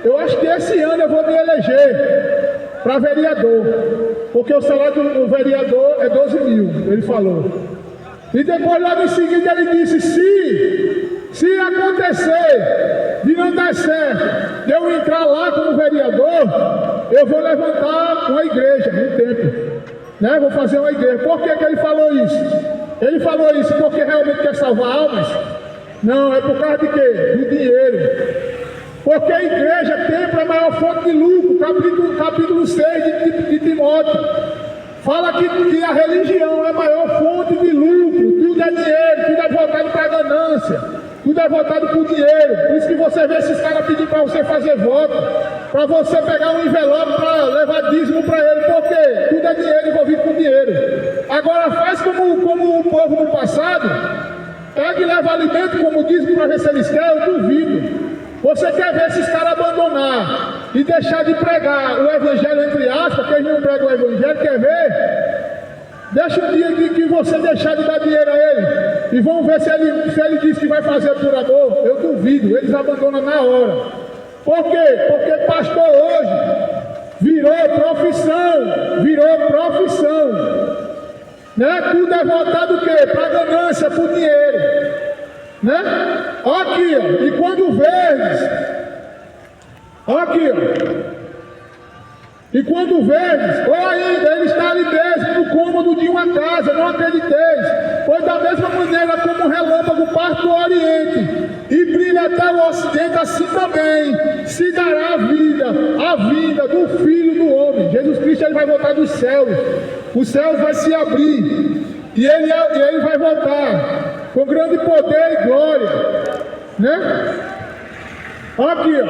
eu acho que esse ano eu vou me eleger para vereador, porque o salário do vereador é 12 mil, ele falou. E depois logo em seguida ele disse, se acontecer de não dar certo, de eu entrar lá como vereador, eu vou levantar uma igreja, um templo. Né? Vou fazer uma igreja. Por que ele falou isso? Ele falou isso porque realmente quer salvar almas? Não, é por causa de quê? Do dinheiro. Porque a igreja, templo, é a maior fonte de lucro. Capítulo 6 de Timóteo. Fala que a religião é a maior fonte de lucro. Tudo é dinheiro, tudo é voltado para a ganância. Tudo é voltado para o dinheiro. Por isso que você vê esses caras pedindo para você fazer voto, para você pegar um envelope para levar dízimo para ele. Por quê? Tudo é dinheiro, envolvido com dinheiro. Agora faz como o povo no passado, pega e leva alimento, como diz para ver se eles querem, eu duvido. Você quer ver esses caras abandonar e deixar de pregar o evangelho, entre aspas, que eles não pregam o evangelho, quer ver? Deixa um dia que você deixar de dar dinheiro a ele e vamos ver se ele diz que vai fazer por amor. Eu duvido, eles abandonam na hora. Por quê? Porque pastor hoje virou profissão, né? Tudo é voltado o quê? Para ganância, por dinheiro, né? Ó aqui, ó, e quando verdes, ó aqui, ó. E quando verdes, ou ainda ele está ali mesmo no cômodo de uma casa, não acrediteis, pois da mesma maneira como o relâmpago parte do Oriente e brilha até o Ocidente, assim também se dará a vinda do Filho do Homem. Jesus Cristo ele vai voltar dos céus, os céus vai se abrir e ele vai voltar com grande poder e glória, né? Aqui, ó.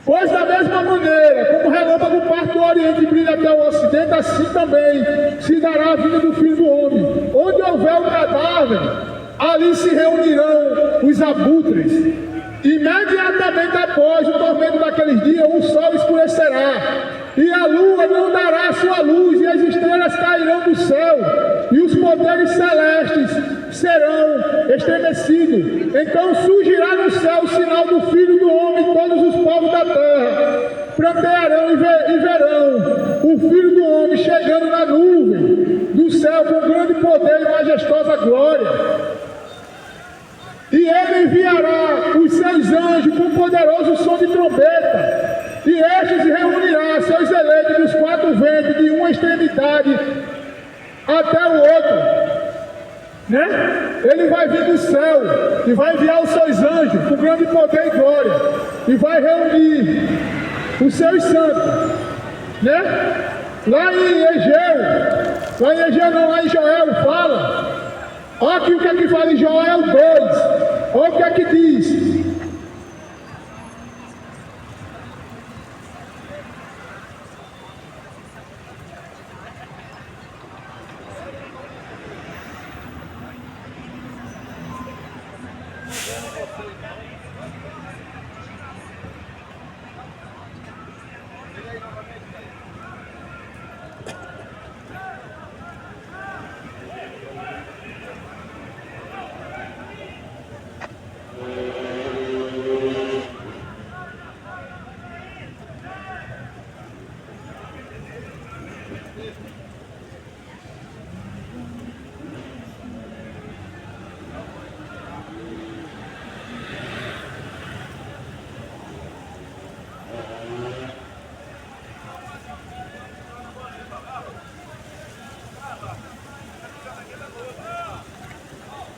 Pois da mesma maneira, como o relâmpago parte do Oriente e brilha até o Ocidente, assim também se dará a vinda do Filho do Homem. Onde houver o cadáver, ali se reunirão os abutres. Imediatamente após o tormento daqueles dias, o sol escurecerá, e a lua não dará sua luz, e as estrelas cairão do céu, e os poderes celestes serão estremecidos. Então surgirá no céu o sinal do Filho do Homem, e todos os povos da terra prantearão e verão o Filho do Homem chegando na nuvem do céu com grande poder e majestosa glória. E ele enviará os seus anjos com poderoso som de trombeta, e estes reunirá seus eleitos dos quatro ventos, de uma extremidade até o outro, né? Ele vai vir do céu e vai enviar os seus anjos com grande poder e glória, e vai reunir os seus santos, né? Lá em Joel fala. Olha aqui o que é que fala em Joel 2. Olha o que é que diz.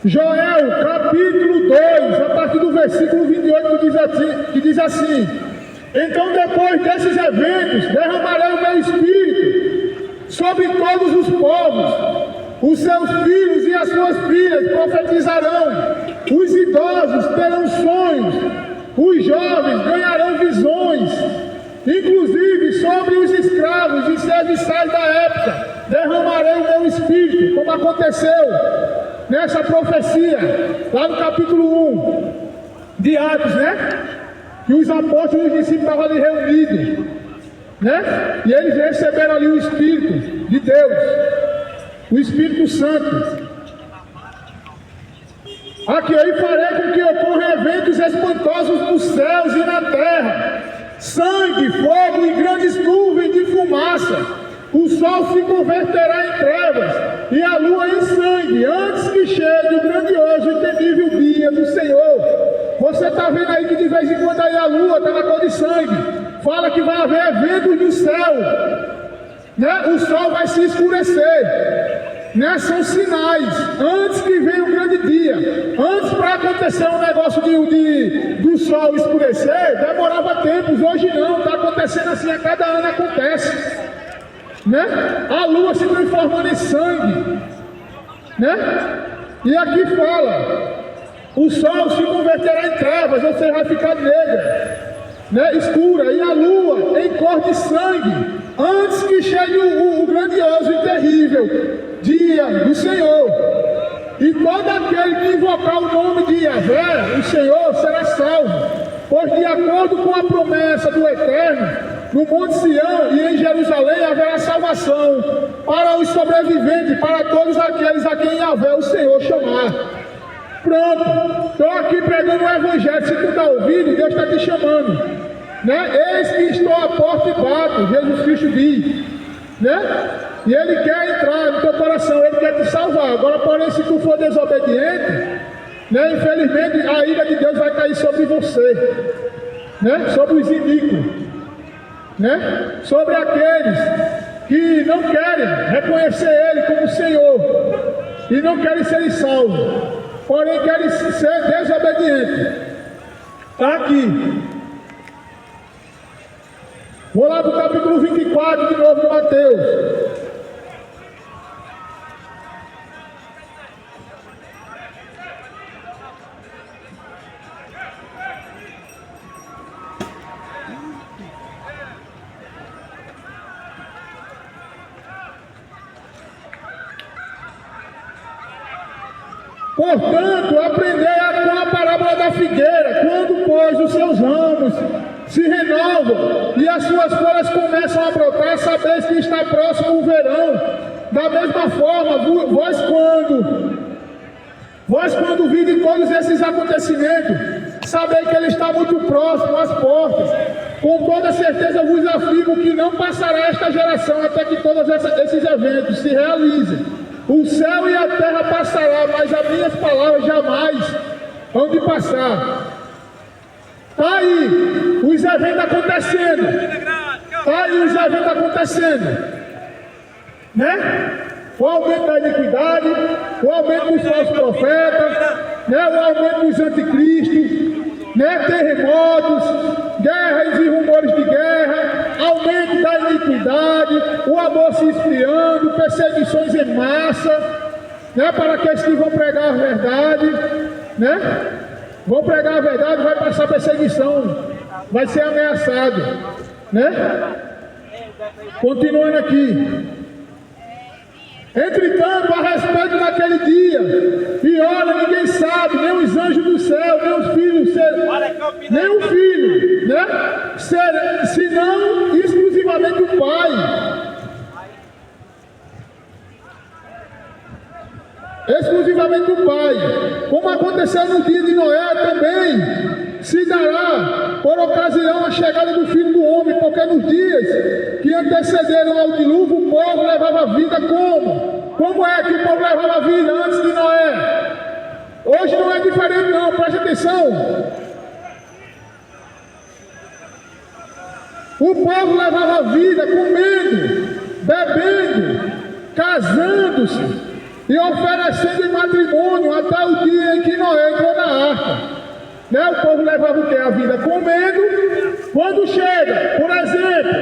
Joel, capítulo 2, a partir do versículo 28, que diz assim: então depois desses eventos, derramarei o meu espírito sobre todos os povos. Os seus filhos e as suas filhas profetizarão, os idosos terão sonhos, os jovens ganharão visões, inclusive sobre os escravos e serviçais da época, derramarei o meu espírito, como aconteceu nessa profecia, lá no capítulo 1 de Atos, né? Que os apóstolos e os discípulos estavam ali reunidos, né? E eles receberam ali o Espírito de Deus, o Espírito Santo. Aqui eu farei com que ocorram eventos espantosos nos céus e na terra: sangue, fogo e grandes nuvens de fumaça. O sol se converterá em trevas e a lua em sangue, antes que chegue o grandioso e temível dia do Senhor. Você está vendo aí que de vez em quando aí a lua está na cor de sangue. Fala que vai haver eventos no céu, né? O sol vai se escurecer, né? São sinais, antes que venha o grande dia. Antes, para acontecer um negócio do sol escurecer, demorava tempos. Hoje não, está acontecendo assim, a cada ano acontece, né? A lua se transformando em sangue, né? E aqui fala: o sol se converterá em trevas, ou seja, vai ficar negra, né? Escura, e a lua em cor de sangue. antes que chegue o grandioso e terrível dia do Senhor. E todo aquele que invocar o nome de Yahvé, o Senhor, será salvo. Pois de acordo com a promessa do Eterno, no Monte Sião e em Jerusalém haverá salvação para os sobreviventes, para todos aqueles a quem Yahvé, o Senhor, chamar. Pronto, estou aqui pregando o Evangelho. Se tu está ouvindo, Deus está te chamando, né? Eis que estou à porta e bato, Jesus Cristo diz, né? E Ele quer entrar no teu coração, Ele quer te salvar. Agora, porém, se tu for desobediente, né, infelizmente a ira de Deus vai cair sobre você, né? Sobre os iníquos, né? Sobre aqueles que não querem reconhecer Ele como Senhor e não querem ser salvos, porém querem ser desobedientes. Está aqui. Vou lá para o capítulo 24 de novo de Mateus. Portanto, aprendei com a parábola da figueira, quando, pois, os seus ramos se renovam e as suas folhas começam a brotar, sabeis que está próximo o verão. Da mesma forma, vós quando vide todos esses acontecimentos, sabei que Ele está muito próximo às portas. Com toda certeza vos afirmo que não passará esta geração até que todos esses eventos se realizem. O céu e a terra passará, mas as minhas palavras jamais vão de passar. Está aí os eventos acontecendo. Está aí os eventos acontecendo. Né? O aumento da iniquidade, o aumento dos falsos profetas, né? O aumento dos anticristos, né? Terremotos, guerras e rumores de guerra, aumento da iniquidade, o amor se esfriando, perseguições em massa, né? Para aqueles que vão pregar a verdade, né? Vão pregar a verdade, vai passar perseguição, vai ser ameaçado, né? Continuando aqui. Entretanto, a respeito daquele dia, e olha, ninguém sabe, nem os anjos do céu, nem os filhos, nem o filho, né? Senão exclusivamente o Pai. Exclusivamente o Pai. Como aconteceu no dia de Noé também, se dará por ocasião a chegada do Filho do Homem, porque nos dias que antecederam ao dilúvio, o povo levava a vida como? Como é que o povo levava a vida antes de Noé? Hoje não é diferente não, preste atenção. O povo levava a vida comendo, bebendo, casando-se e oferecendo em matrimônio até o dia em que Noé entrou na arca. Né? O povo levava o que? A vida comendo. Quando chega, por exemplo,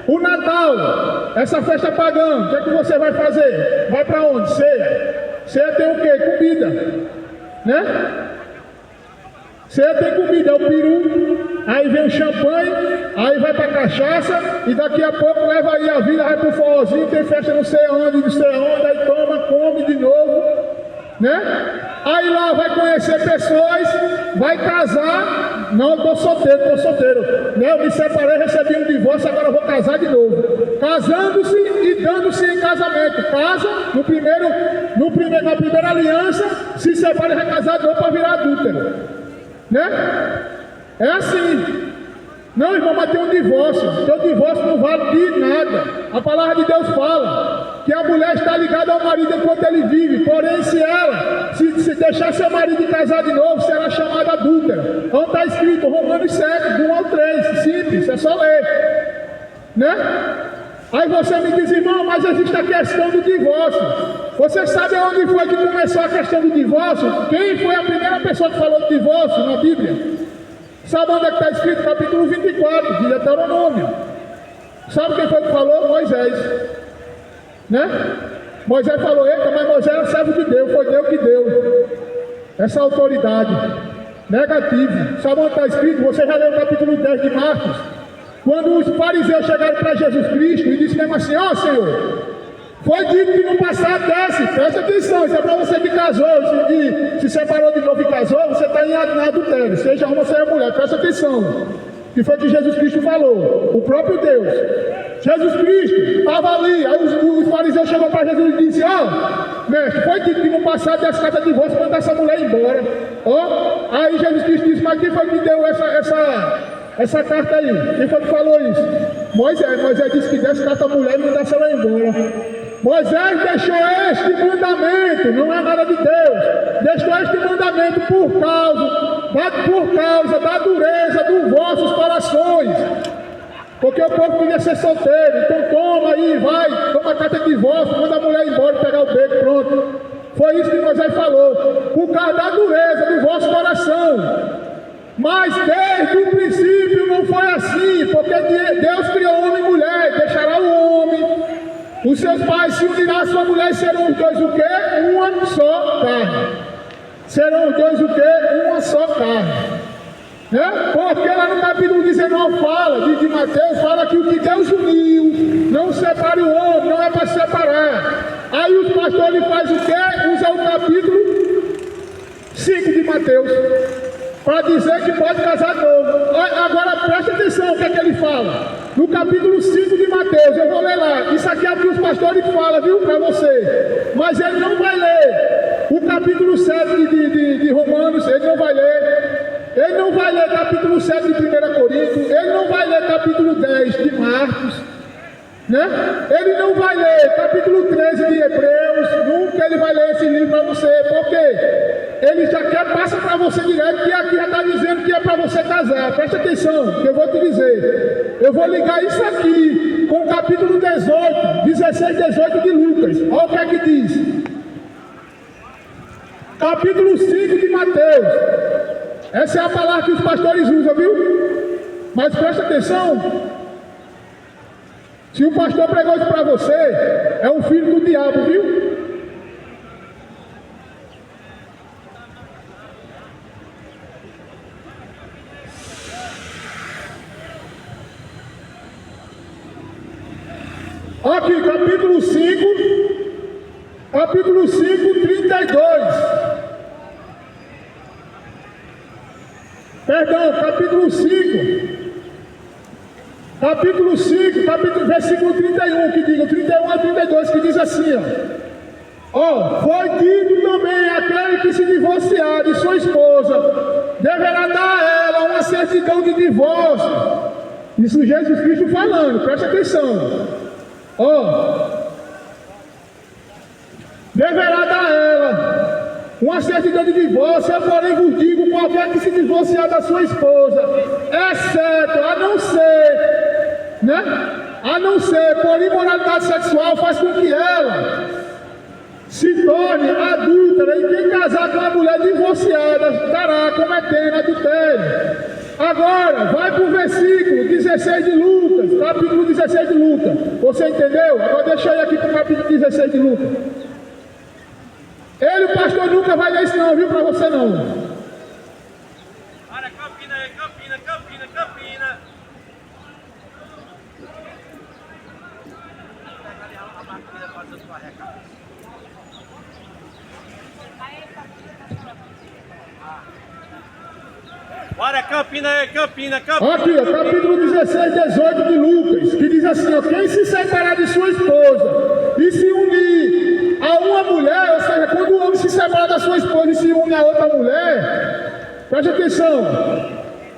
o Natal, essa festa pagã, o que é que você vai fazer? Vai para onde? Ceia. Ceia tem o quê? Comida. Né? Ceia tem comida, é o peru, aí vem o champanhe, aí vai para cachaça, e daqui a pouco leva aí a vida, vai pro forrozinho, tem festa não sei onde, aí toma, come de novo, né? Aí lá vai conhecer pessoas, vai casar, não, estou solteiro, né? Eu me separei, recebi um divórcio, agora vou casar de novo. Casando-se e dando-se em casamento. Casa, na primeira aliança, se separa e vai casar de novo para virar adúltero. Né? É assim. Não, irmão, mas tem um divórcio. Teu divórcio não vale de nada. A palavra de Deus fala que a mulher está ligada ao marido enquanto ele vive. Porém, se ela se deixar seu marido casar de novo, será chamada adúltera. Então está escrito Romanos 7, do 1 ao 3. Simples, é só ler. Né? Aí você me diz, irmão, mas existe a questão do divórcio. Você sabe onde foi que começou a questão do divórcio? Quem foi a primeira pessoa que falou de divórcio na Bíblia? Sabe onde é que está escrito? Capítulo 24, de Deuteronômio. Sabe quem foi que falou? Moisés. Né? Moisés falou, eita, mas Moisés era servo de Deus, foi Deus que deu essa autoridade. Negativo. Sabe onde está escrito? Você já leu o capítulo 10 de Marcos? Quando os fariseus chegaram para Jesus Cristo e disseram assim, ó Senhor, foi dito que no passado desse, presta atenção, isso é para você que casou, se separou de novo e casou, você está em adultério, seja homem ou seja mulher, presta atenção. Que foi que Jesus Cristo falou, o próprio Deus. Jesus Cristo estava ali, aí os fariseus chegou para Jesus e disse, ó, mestre, foi dito que no passado desse carta de divórcio mandar essa mulher embora. Ó, aí Jesus Cristo disse, mas quem foi que deu essa carta aí? Quem foi que falou isso? Moisés disse que desse carta à mulher e mandasse ela embora. Moisés deixou este mandamento, não é nada de Deus, deixou este mandamento por causa da dureza dos vossos corações, porque o povo queria ser solteiro, então toma aí, vai, toma a carta de divórcio, manda a mulher embora, pegar o beco, pronto. Foi isso que Moisés falou, por causa da dureza do vosso coração. Mas desde o princípio não foi assim, porque Deus criou homem e mulher, deixará o homem, os seus pais se unirão à sua mulher e serão os dois o quê? Uma só carne. Serão os dois o quê? Uma só carne. Né? Porque lá no capítulo 19 fala, de Mateus, fala que o que Deus uniu, não separe o homem, não é para separar. Aí os pastores fazem o quê? Usa o capítulo 5 de Mateus, para dizer que pode casar de novo. Agora preste atenção o que é que ele fala. No capítulo 5 de Mateus, eu vou ler lá. Isso aqui é o que os pastores falam, viu, para você. Mas ele não vai ler o capítulo 7 de Romanos, ele não vai ler. Ele não vai ler capítulo 7 de 1 Coríntios, ele não vai ler capítulo 10 de Marcos, né? Ele não vai ler capítulo 13 de Hebreus, nunca ele vai ler esse livro para você, porque ele já quer, passa para você direto, que aqui já está dizendo que é para você casar. Presta atenção, que eu vou te dizer. Eu vou ligar isso aqui com o capítulo 16, 18 de Lucas. Olha o que é que diz. Capítulo 5 de Mateus. Essa é a palavra que os pastores usam, viu? Mas presta atenção. Se o pastor pregou isso para você, é um filho do diabo, viu? Aqui, capítulo 5, 32. Perdão, capítulo 5, versículo 31, que diga, 31 a 32, que diz assim, ó, foi dito também aquele que se divorciar de sua esposa, deverá dar a ela uma certidão de divórcio. Isso Jesus Cristo falando, presta atenção. Deverá dar a ela uma certidão de divórcio, eu porém vos digo, qualquer que se divorciar da sua esposa, exceto, a não ser por imoralidade sexual, faz com que ela se torne adúltera, e quem casar com uma mulher divorciada estará cometendo adultério. Agora, vai para o versículo 16 de Lucas, capítulo 16 de Lucas. Você entendeu? Agora deixa eu ir aqui para o capítulo 16 de Lucas. Ele, o pastor, nunca vai ler isso não, viu, para você não. Olha, Campina aí, Campina. Bora, Campina aí, Campina. Aqui, ó, capítulo 16, 18 de Lucas, que diz assim, ó, quem se separar de sua esposa e se unir a uma mulher, ou seja, quando o homem se separa da sua esposa e se une a outra mulher, preste atenção,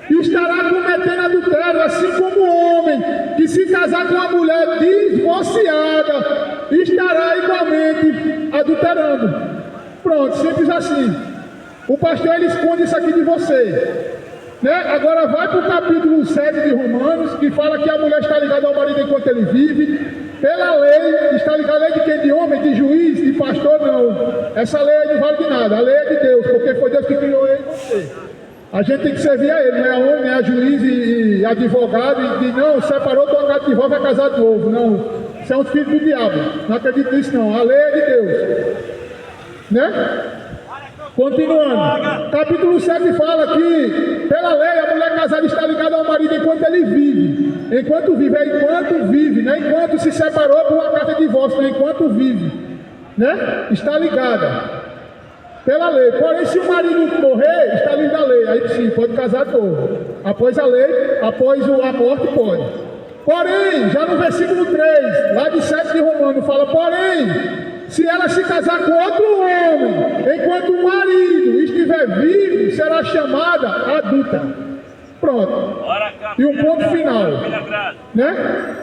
estará cometendo adultério, assim como o homem que se casar com uma mulher divorciada estará igualmente adulterando. Pronto, simples assim. O pastor, ele esconde isso aqui de você. Né? Agora vai para o capítulo 7 de Romanos, que fala que a mulher está ligada ao marido enquanto ele vive. Pela lei, está ligada a lei de quem? De homem, de juiz, de pastor? Não. Essa lei aí não vale de nada. A lei é de Deus, porque foi Deus que criou ele e você. A gente tem que servir a ele, não é a homem, nem a juiz e advogado, e não, separou, trocado de volta, vai casar de novo. Não, isso é um filho do diabo. Não acredito nisso não. A lei é de Deus. Né? Continuando. Capítulo 7 fala que, pela lei, a mulher casada está ligada ao marido enquanto ele vive. Enquanto vive, é enquanto vive, não é enquanto se separou por uma carta de divórcio, não é enquanto vive. Né? Está ligada. Pela lei. Porém, se o marido morrer, está livre da lei. Aí sim, pode casar de novo. Após a lei, após a morte, pode. Porém, já no versículo 3, lá de 7 de Romano, fala: porém, se ela se casar com outro homem, enquanto o marido estiver vivo, será chamada adulta. Pronto. E um ponto final. Né?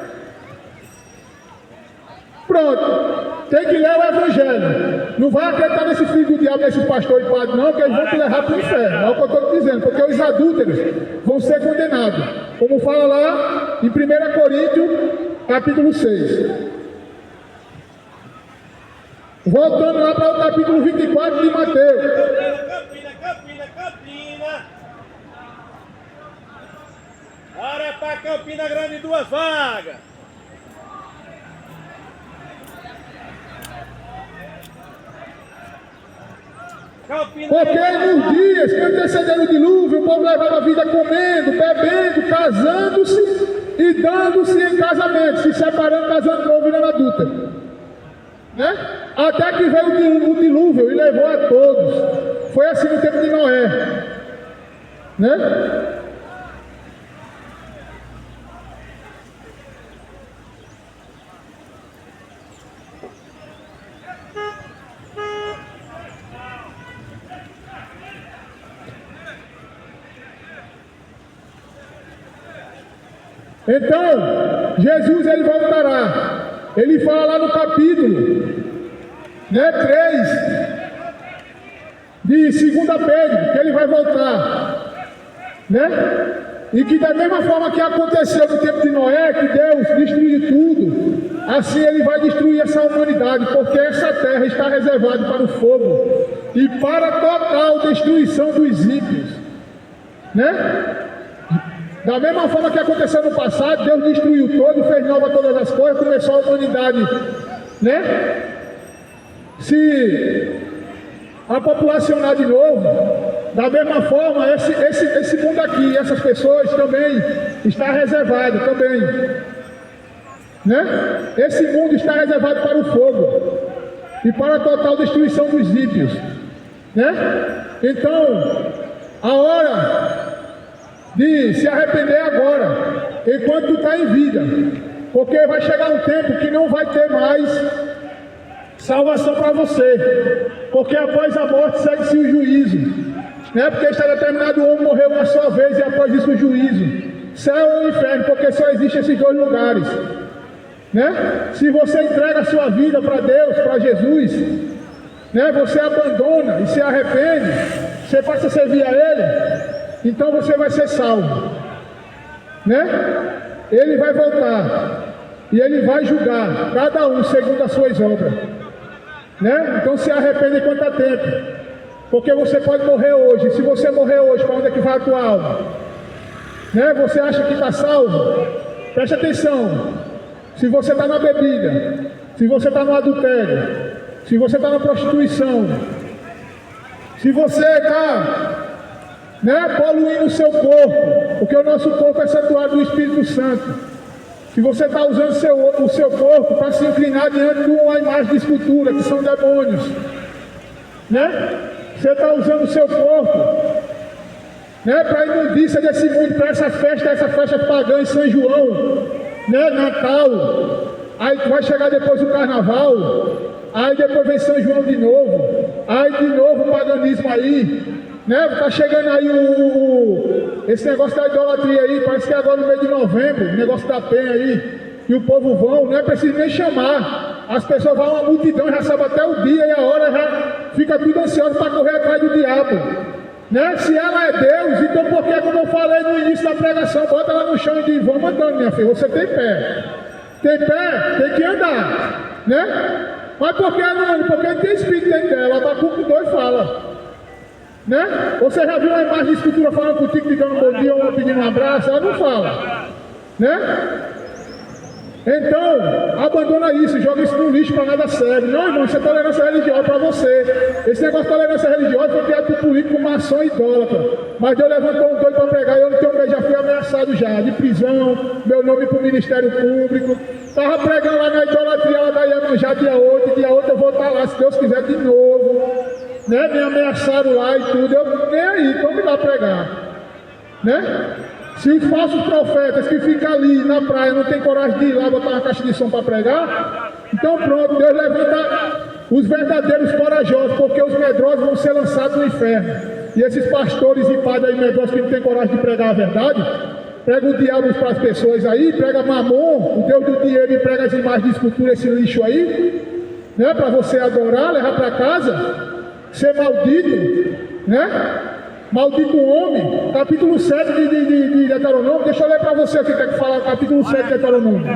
Pronto. Tem que ler o Evangelho. Não vai acreditar nesse filho do diabo, nesse pastor e padre, não, que eles vão te levar para o inferno. É o que eu estou dizendo, porque os adúlteros vão ser condenados. Como fala lá em 1 Coríntios, capítulo 6. Voltando lá para o capítulo 24 de Mateus. Campina. Bora para Campina Grande, 2 vagas. Porque nos dias que antecederam o dilúvio, o povo levava a vida comendo, bebendo, casando-se e dando-se em casamento, se separando, casando de novo, virando adulta. Né? Até que veio o dilúvio e levou a todos. Foi assim no tempo de Noé. Né? Então, Jesus ele voltará. Ele fala lá no capítulo 3 de 2 Pedro, que ele vai voltar. Né? E que da mesma forma que aconteceu no tempo de Noé, que Deus destruiu tudo, assim ele vai destruir essa humanidade, porque essa terra está reservada para o fogo e para a total destruição dos ímpios. Né? Da mesma forma que aconteceu no passado, Deus destruiu todo, fez nova todas as coisas, começou a humanidade, né? Se a populacionar de novo. Da mesma forma, esse mundo aqui, essas pessoas também está reservado também, né? Esse mundo está reservado para o fogo e para a total destruição dos ímpios, né? Então, a hora de se arrepender agora, enquanto tu está em vida, porque vai chegar um tempo que não vai ter mais salvação para você, porque após a morte segue-se o juízo, né? Porque está determinado o homem morrer uma só vez e após isso o juízo, céu ou inferno, porque só existem esses dois lugares, né? Se você entrega a sua vida para Deus, para Jesus, né? Você abandona e se arrepende, você passa a servir a Ele, então você vai ser salvo, né? Ele vai voltar e Ele vai julgar cada um segundo as suas obras, né? Então se arrepende enquanto há tempo, porque você pode morrer hoje. Se você morrer hoje, para onde é que vai a tua alma? Né? Você acha que está salvo? Preste atenção. Se você está na bebida, se você está no adultério, se você está na prostituição, se você está, né, poluindo o seu corpo, porque o nosso corpo é santuário do Espírito Santo. Se você está usando o seu corpo para se inclinar diante de uma imagem de escultura, que são demônios, né? Você está usando o seu corpo, né, para a imundícia desse mundo, para essa festa pagã em São João, né, Natal. Aí vai chegar depois o Carnaval, aí depois vem São João de novo, aí de novo o paganismo aí, né? Tá chegando aí esse negócio da idolatria aí, parece que agora no mês de novembro, o negócio da penha aí, e o povo vão, não é preciso nem chamar, as pessoas vão, uma multidão, já sabe até o dia e a hora, já fica tudo ansioso para correr atrás do diabo, né? Se ela é Deus, então por que, como eu falei no início da pregação, bota ela no chão e diz: vamos andando, minha filha, você tem pé, tem que andar, né? Mas por que ela não anda? Porque tem espírito dentro dela, Abacuque 2 fala, né? Você já viu uma imagem de escultura falando contigo, dizendo bom dia ou pedindo um abraço? Ela não fala, né? Então, abandona isso, joga isso no lixo para nada serve. Não, irmão, isso é tolerância religiosa para você. Esse negócio de tolerância religiosa foi criado por político, maçom e idólatra. Mas Deus levantou um doido para pregar e eu não tenho medo, já fui ameaçado já, de prisão, meu nome para o Ministério Público. Estava pregando lá na idolatria, lá da Iemanjá, dia 8 eu vou estar lá, se Deus quiser, de novo. Né? Me ameaçaram lá e tudo, eu nem aí, vamos lá pregar. Né? Se os falsos profetas que ficam ali na praia não tem coragem de ir lá botar uma caixa de som para pregar, então pronto, Deus levanta os verdadeiros corajosos, porque os medrosos vão ser lançados no inferno. E esses pastores e padres aí medrosos que não tem coragem de pregar a verdade, prega o diabo para as pessoas aí, prega Mamon, o Deus do dinheiro, e prega as imagens de escultura, esse lixo aí, né, para você adorar, levar para casa, ser maldito, né? Maldito homem, capítulo 7 de Deuteronômio. Deixa eu ler para você o que tem que falar, capítulo 7 de Deuteronômio.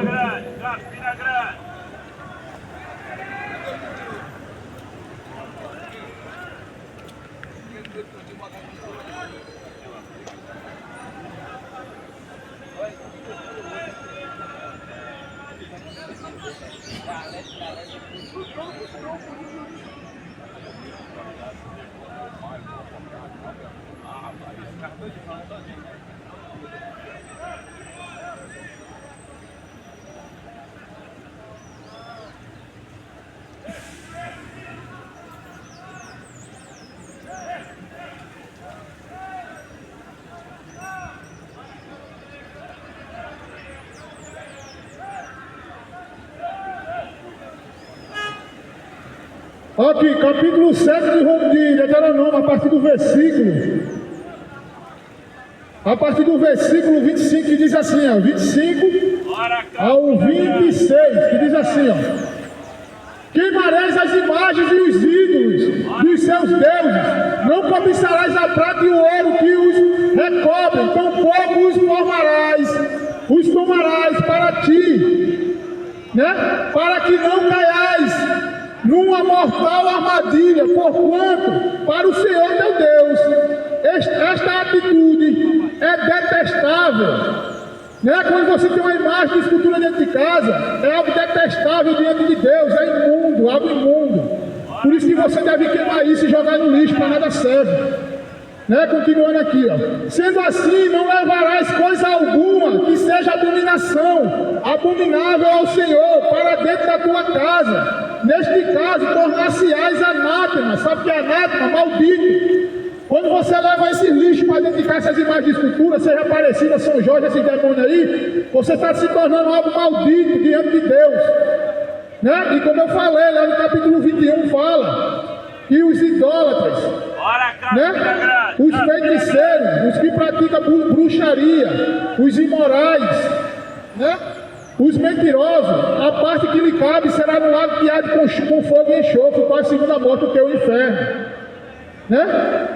Aqui, capítulo 7 de Deuteronômio, a partir do versículo 25, que diz assim, ó, 25 ao 26, que diz assim, ó: queimareis as imagens e os ídolos dos seus deuses, não cobiçarás a prata e o ouro que os recobrem, tampouco os tomarás para ti, né? Para que não caiais numa mortal armadilha, porquanto para o Senhor teu Deus esta atitude é detestável, né? Quando você tem uma imagem de escultura dentro de casa, é algo detestável diante de Deus, é imundo, algo imundo. Por isso que você deve queimar isso e jogar no lixo, para nada serve. Né? Continuando aqui, ó: sendo assim, não levarás coisa alguma que seja abominável ao Senhor para dentro da tua casa. Neste caso, tornar-se-ás anátema. Sabe o que é anátema? Maldito. Quando você leva esse lixo para dentro de casa, essas imagens de escultura, seja Aparecida, São Jorge, esse demônio aí, você está se tornando algo maldito diante de Deus. Né? E como eu falei, lá no capítulo 21 fala que os idólatras, né? Os feiticeiros, os que praticam bruxaria, os imorais, né? Os mentirosos, a parte que lhe cabe será no lago que arde com fogo e enxofre, para a segunda morte, o teu inferno. Né?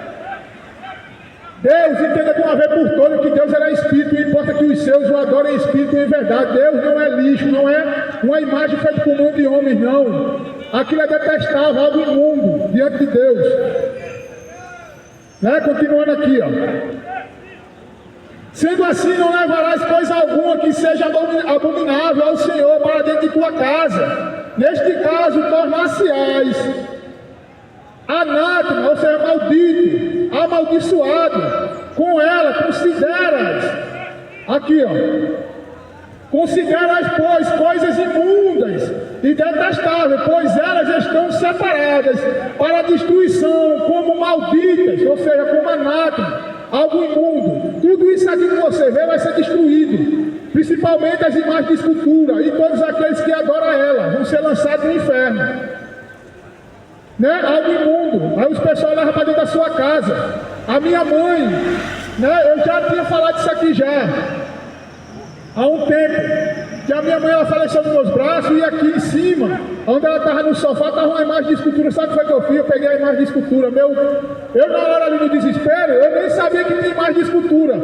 Deus, entenda de uma vez por todas que Deus era espírito, e importa que os seus o adorem em espírito e em verdade. Deus não é lixo, não é uma imagem feita por mão de homens, não. Aquilo é detestável, algo imundo diante de Deus. Né? Continuando aqui, ó: sendo assim, não levarás coisa alguma que seja abominável ao Senhor para dentro de tua casa. Neste caso, tornar-se-ás anátema, ou seja, maldito, amaldiçoado. Com ela, consideras, aqui, ó: consideras, pois, coisas imundas e detestáveis, pois elas estão separadas para destruição, como malditas, ou seja, como anátema, algo imundo. Tudo isso aqui que você vê vai ser destruído, principalmente as imagens de escultura, e todos aqueles que adoram ela vão ser lançados no inferno. Né? Algo imundo. Aí os pessoal levam para dentro da sua casa. A minha mãe, né? Eu já tinha falado isso aqui já há um tempo, que a minha mãe, ela faleceu nos meus braços, e aqui em cima, onde ela estava no sofá, estava uma imagem de escultura. Sabe o que foi que eu fiz? Eu peguei a imagem de escultura. Eu na hora ali do desespero, eu nem sabia que tinha imagem de escultura.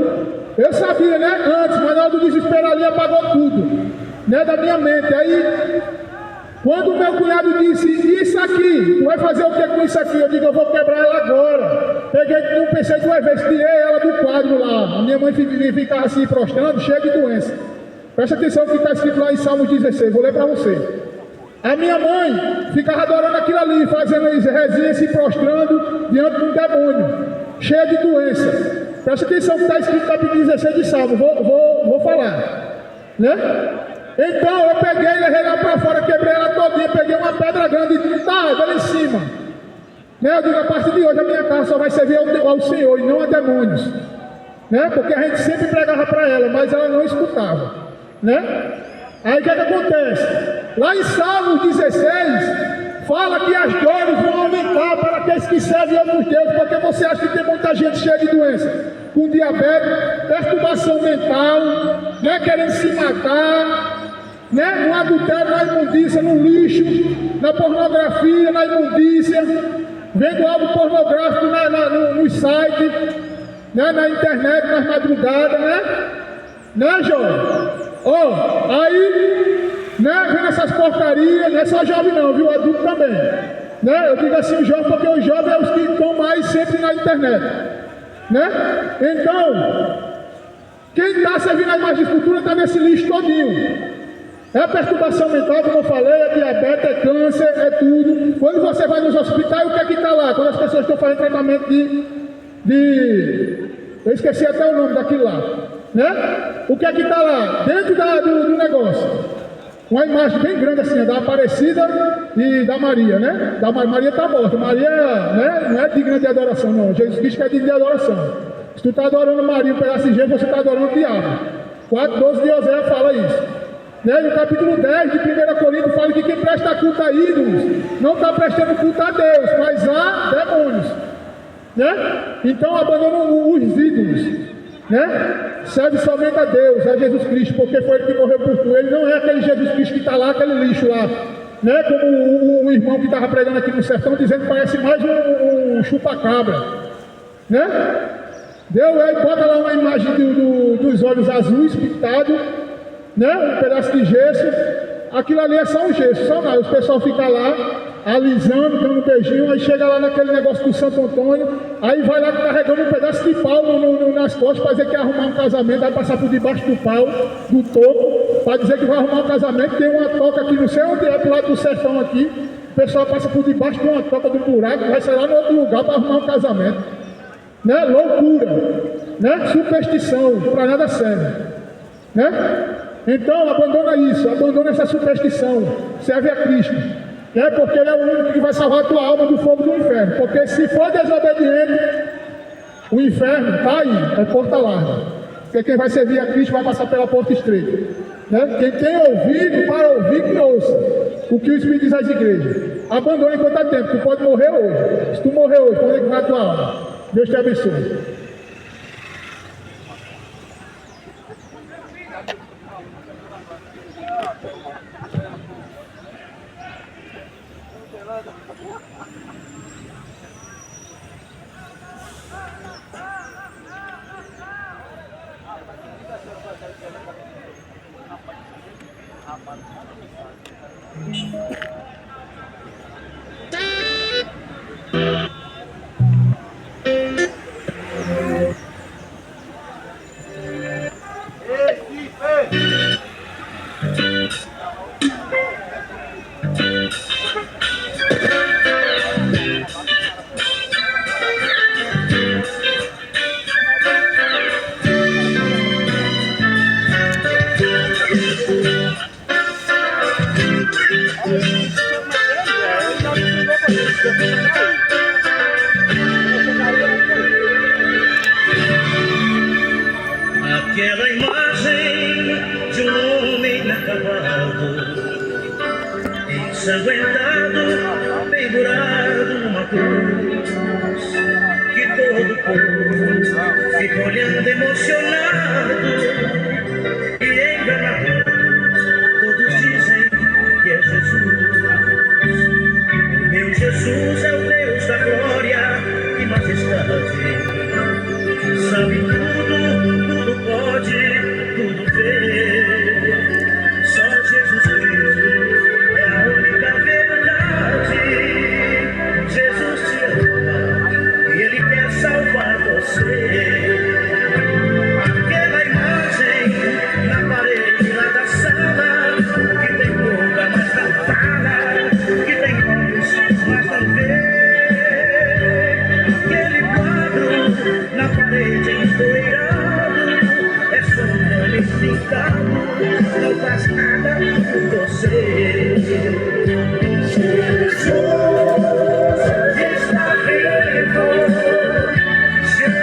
Eu sabia, né? Antes, mas na hora do desespero ali apagou tudo, né? Da minha mente. Aí, quando o meu cunhado disse: isso aqui, tu vai fazer o que com isso aqui? Eu digo: eu vou quebrar ela agora. Peguei, não pensei duas vezes, tirei ela do quadro lá. A minha mãe ficava assim prostrando, cheia de doença. Presta atenção no que está escrito lá em Salmos 16, vou ler para você. A minha mãe ficava adorando aquilo ali, fazendo rezinha, se prostrando diante de um demônio, cheio de doença. Presta atenção no que está escrito no capítulo 16 de Salmos, vou falar. Né? Então eu peguei, levei lá para fora, quebrei ela todinha, peguei uma pedra grande e tá, lá em cima. Né? Eu digo, a partir de hoje a minha casa só vai servir ao Senhor e não a demônios. Né? Porque a gente sempre pregava para ela, mas ela não escutava. Né? Aí o que acontece? Lá em Salmos 16, fala que as dores vão aumentar para aqueles que servem outros deuses, porque você acha que tem muita gente cheia de doença, com diabetes, perturbação mental, né, querendo se matar, né, no adultério, na imundícia, no lixo, na pornografia, na imundícia, vendo algo pornográfico no site, né, na internet, nas madrugadas, né, jovem? Aí, né, vendo essas porcarias, não é só jovem não, viu, adulto também, né, eu digo assim, jovem, porque os jovens é os que estão mais sempre na internet, né, então, quem está servindo a imagem de escultura está nesse lixo todinho, é perturbação mental, como eu falei, é diabetes, é câncer, é tudo, quando você vai nos hospitais, o que é que está lá, quando as pessoas estão fazendo tratamento eu esqueci até o nome daquilo lá, né? O que é que está lá? Dentro do negócio. Uma imagem bem grande assim, da Aparecida e da Maria, né? Maria está morta. Maria, né, não é digna de adoração, não. Jesus Cristo é digno de adoração. Se tu está adorando Maria, um pedaço de jeito, você está adorando o diabo. 4:12 de Oséias fala isso. Né? E o capítulo 10 de 1 Coríntios fala que quem presta culto a ídolos não está prestando culto a Deus, mas a demônios. Né? Então abandonam os ídolos. Né? Serve somente a Deus, a Jesus Cristo, porque foi Ele que morreu por tu. Ele não é aquele Jesus Cristo que está lá, aquele lixo lá, né? Como o irmão que estava pregando aqui no sertão, dizendo que parece mais um chupa-cabra, né? Deu aí, bota lá uma imagem dos olhos azuis pintados, né? Um pedaço de gesso, aquilo ali é só um gesso, só nada. O pessoal fica lá alisando, dando um beijinho, aí chega lá naquele negócio do Santo Antônio, aí vai lá carregando um pedaço de pau nas costas para dizer que vai arrumar um casamento, vai passar por debaixo do pau, do topo, para dizer que vai arrumar um casamento. Tem uma toca aqui, não sei onde é, pro lado do sertão aqui, o pessoal passa por debaixo de uma toca do buraco, vai sair lá no outro lugar para arrumar um casamento. Né? Loucura, né? Superstição, para nada serve. Né? Então abandona isso, abandona essa superstição, serve a Cristo. Porque Ele é o único que vai salvar a tua alma do fogo do inferno. Porque se for desobediente, o inferno está aí, é porta larga. Porque quem vai servir a Cristo vai passar pela porta estreita. Né? Quem tem ouvido para ouvir, que ouça o que o Espírito diz às igrejas. Abandone enquanto há tempo, tu pode morrer hoje. Se tu morrer hoje, quando é que vai a tua alma? Deus te abençoe. Aquela imagem de um homem acabado, ensanguentado, pendurado numa cruz, que todo o povo fica olhando emocionado e enganado. Todos dizem que é Jesus. O meu Jesus é o Deus da glória e majestade, sabe tudo pode, tudo vê. Só Jesus Cristo é a única verdade. Jesus te ama e Ele quer salvar você. Aquela imagem faz nada por você. Jesus está vivo. Jesus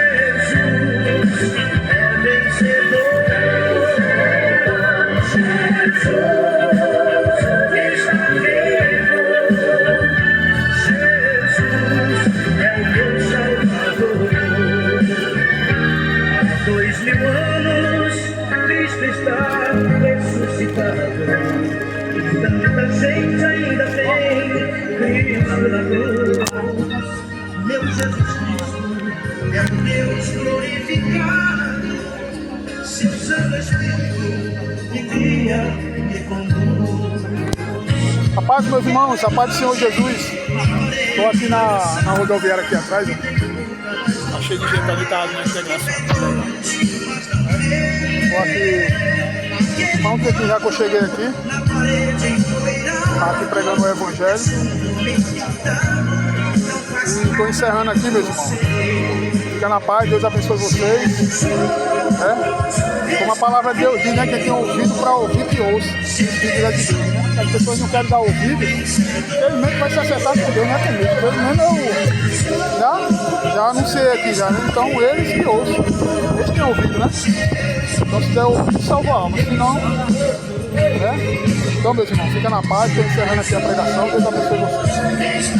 é vencedor. Jesus está vivo. Jesus é o meu Salvador. Há 2000 anos Cristo está ressuscitado. Tanta gente ainda tem Cristo na cruz. Meu Jesus Cristo é o Deus glorificado. Seu Santo Espírito me guia, me conduz. A paz, meus irmãos, a paz do Senhor Jesus. Estou aqui na rodoviária aqui atrás, ó. Tá cheio de gente ali, tá na integração. Estou aqui, há um tempinho já que eu cheguei aqui. Aqui pregando o Evangelho. E estou encerrando aqui, meus irmãos. Fica na paz, Deus abençoe vocês. Como a palavra de Deus diz, né? Quem tem ouvido para ouvir, que ouça. Espírito é de Deus, né? Se as pessoas não querem dar ouvido, infelizmente vai se acertar com Deus, não é comigo. Pelo menos eu já anunciei aqui, já, né? Então eles que ouçam. Eles têm ouvido, né? Então se der ouvido, salva a alma. Se não, né? Então, meus irmãos, fica na paz. Estou encerrando aqui a pregação. Deus abençoe vocês.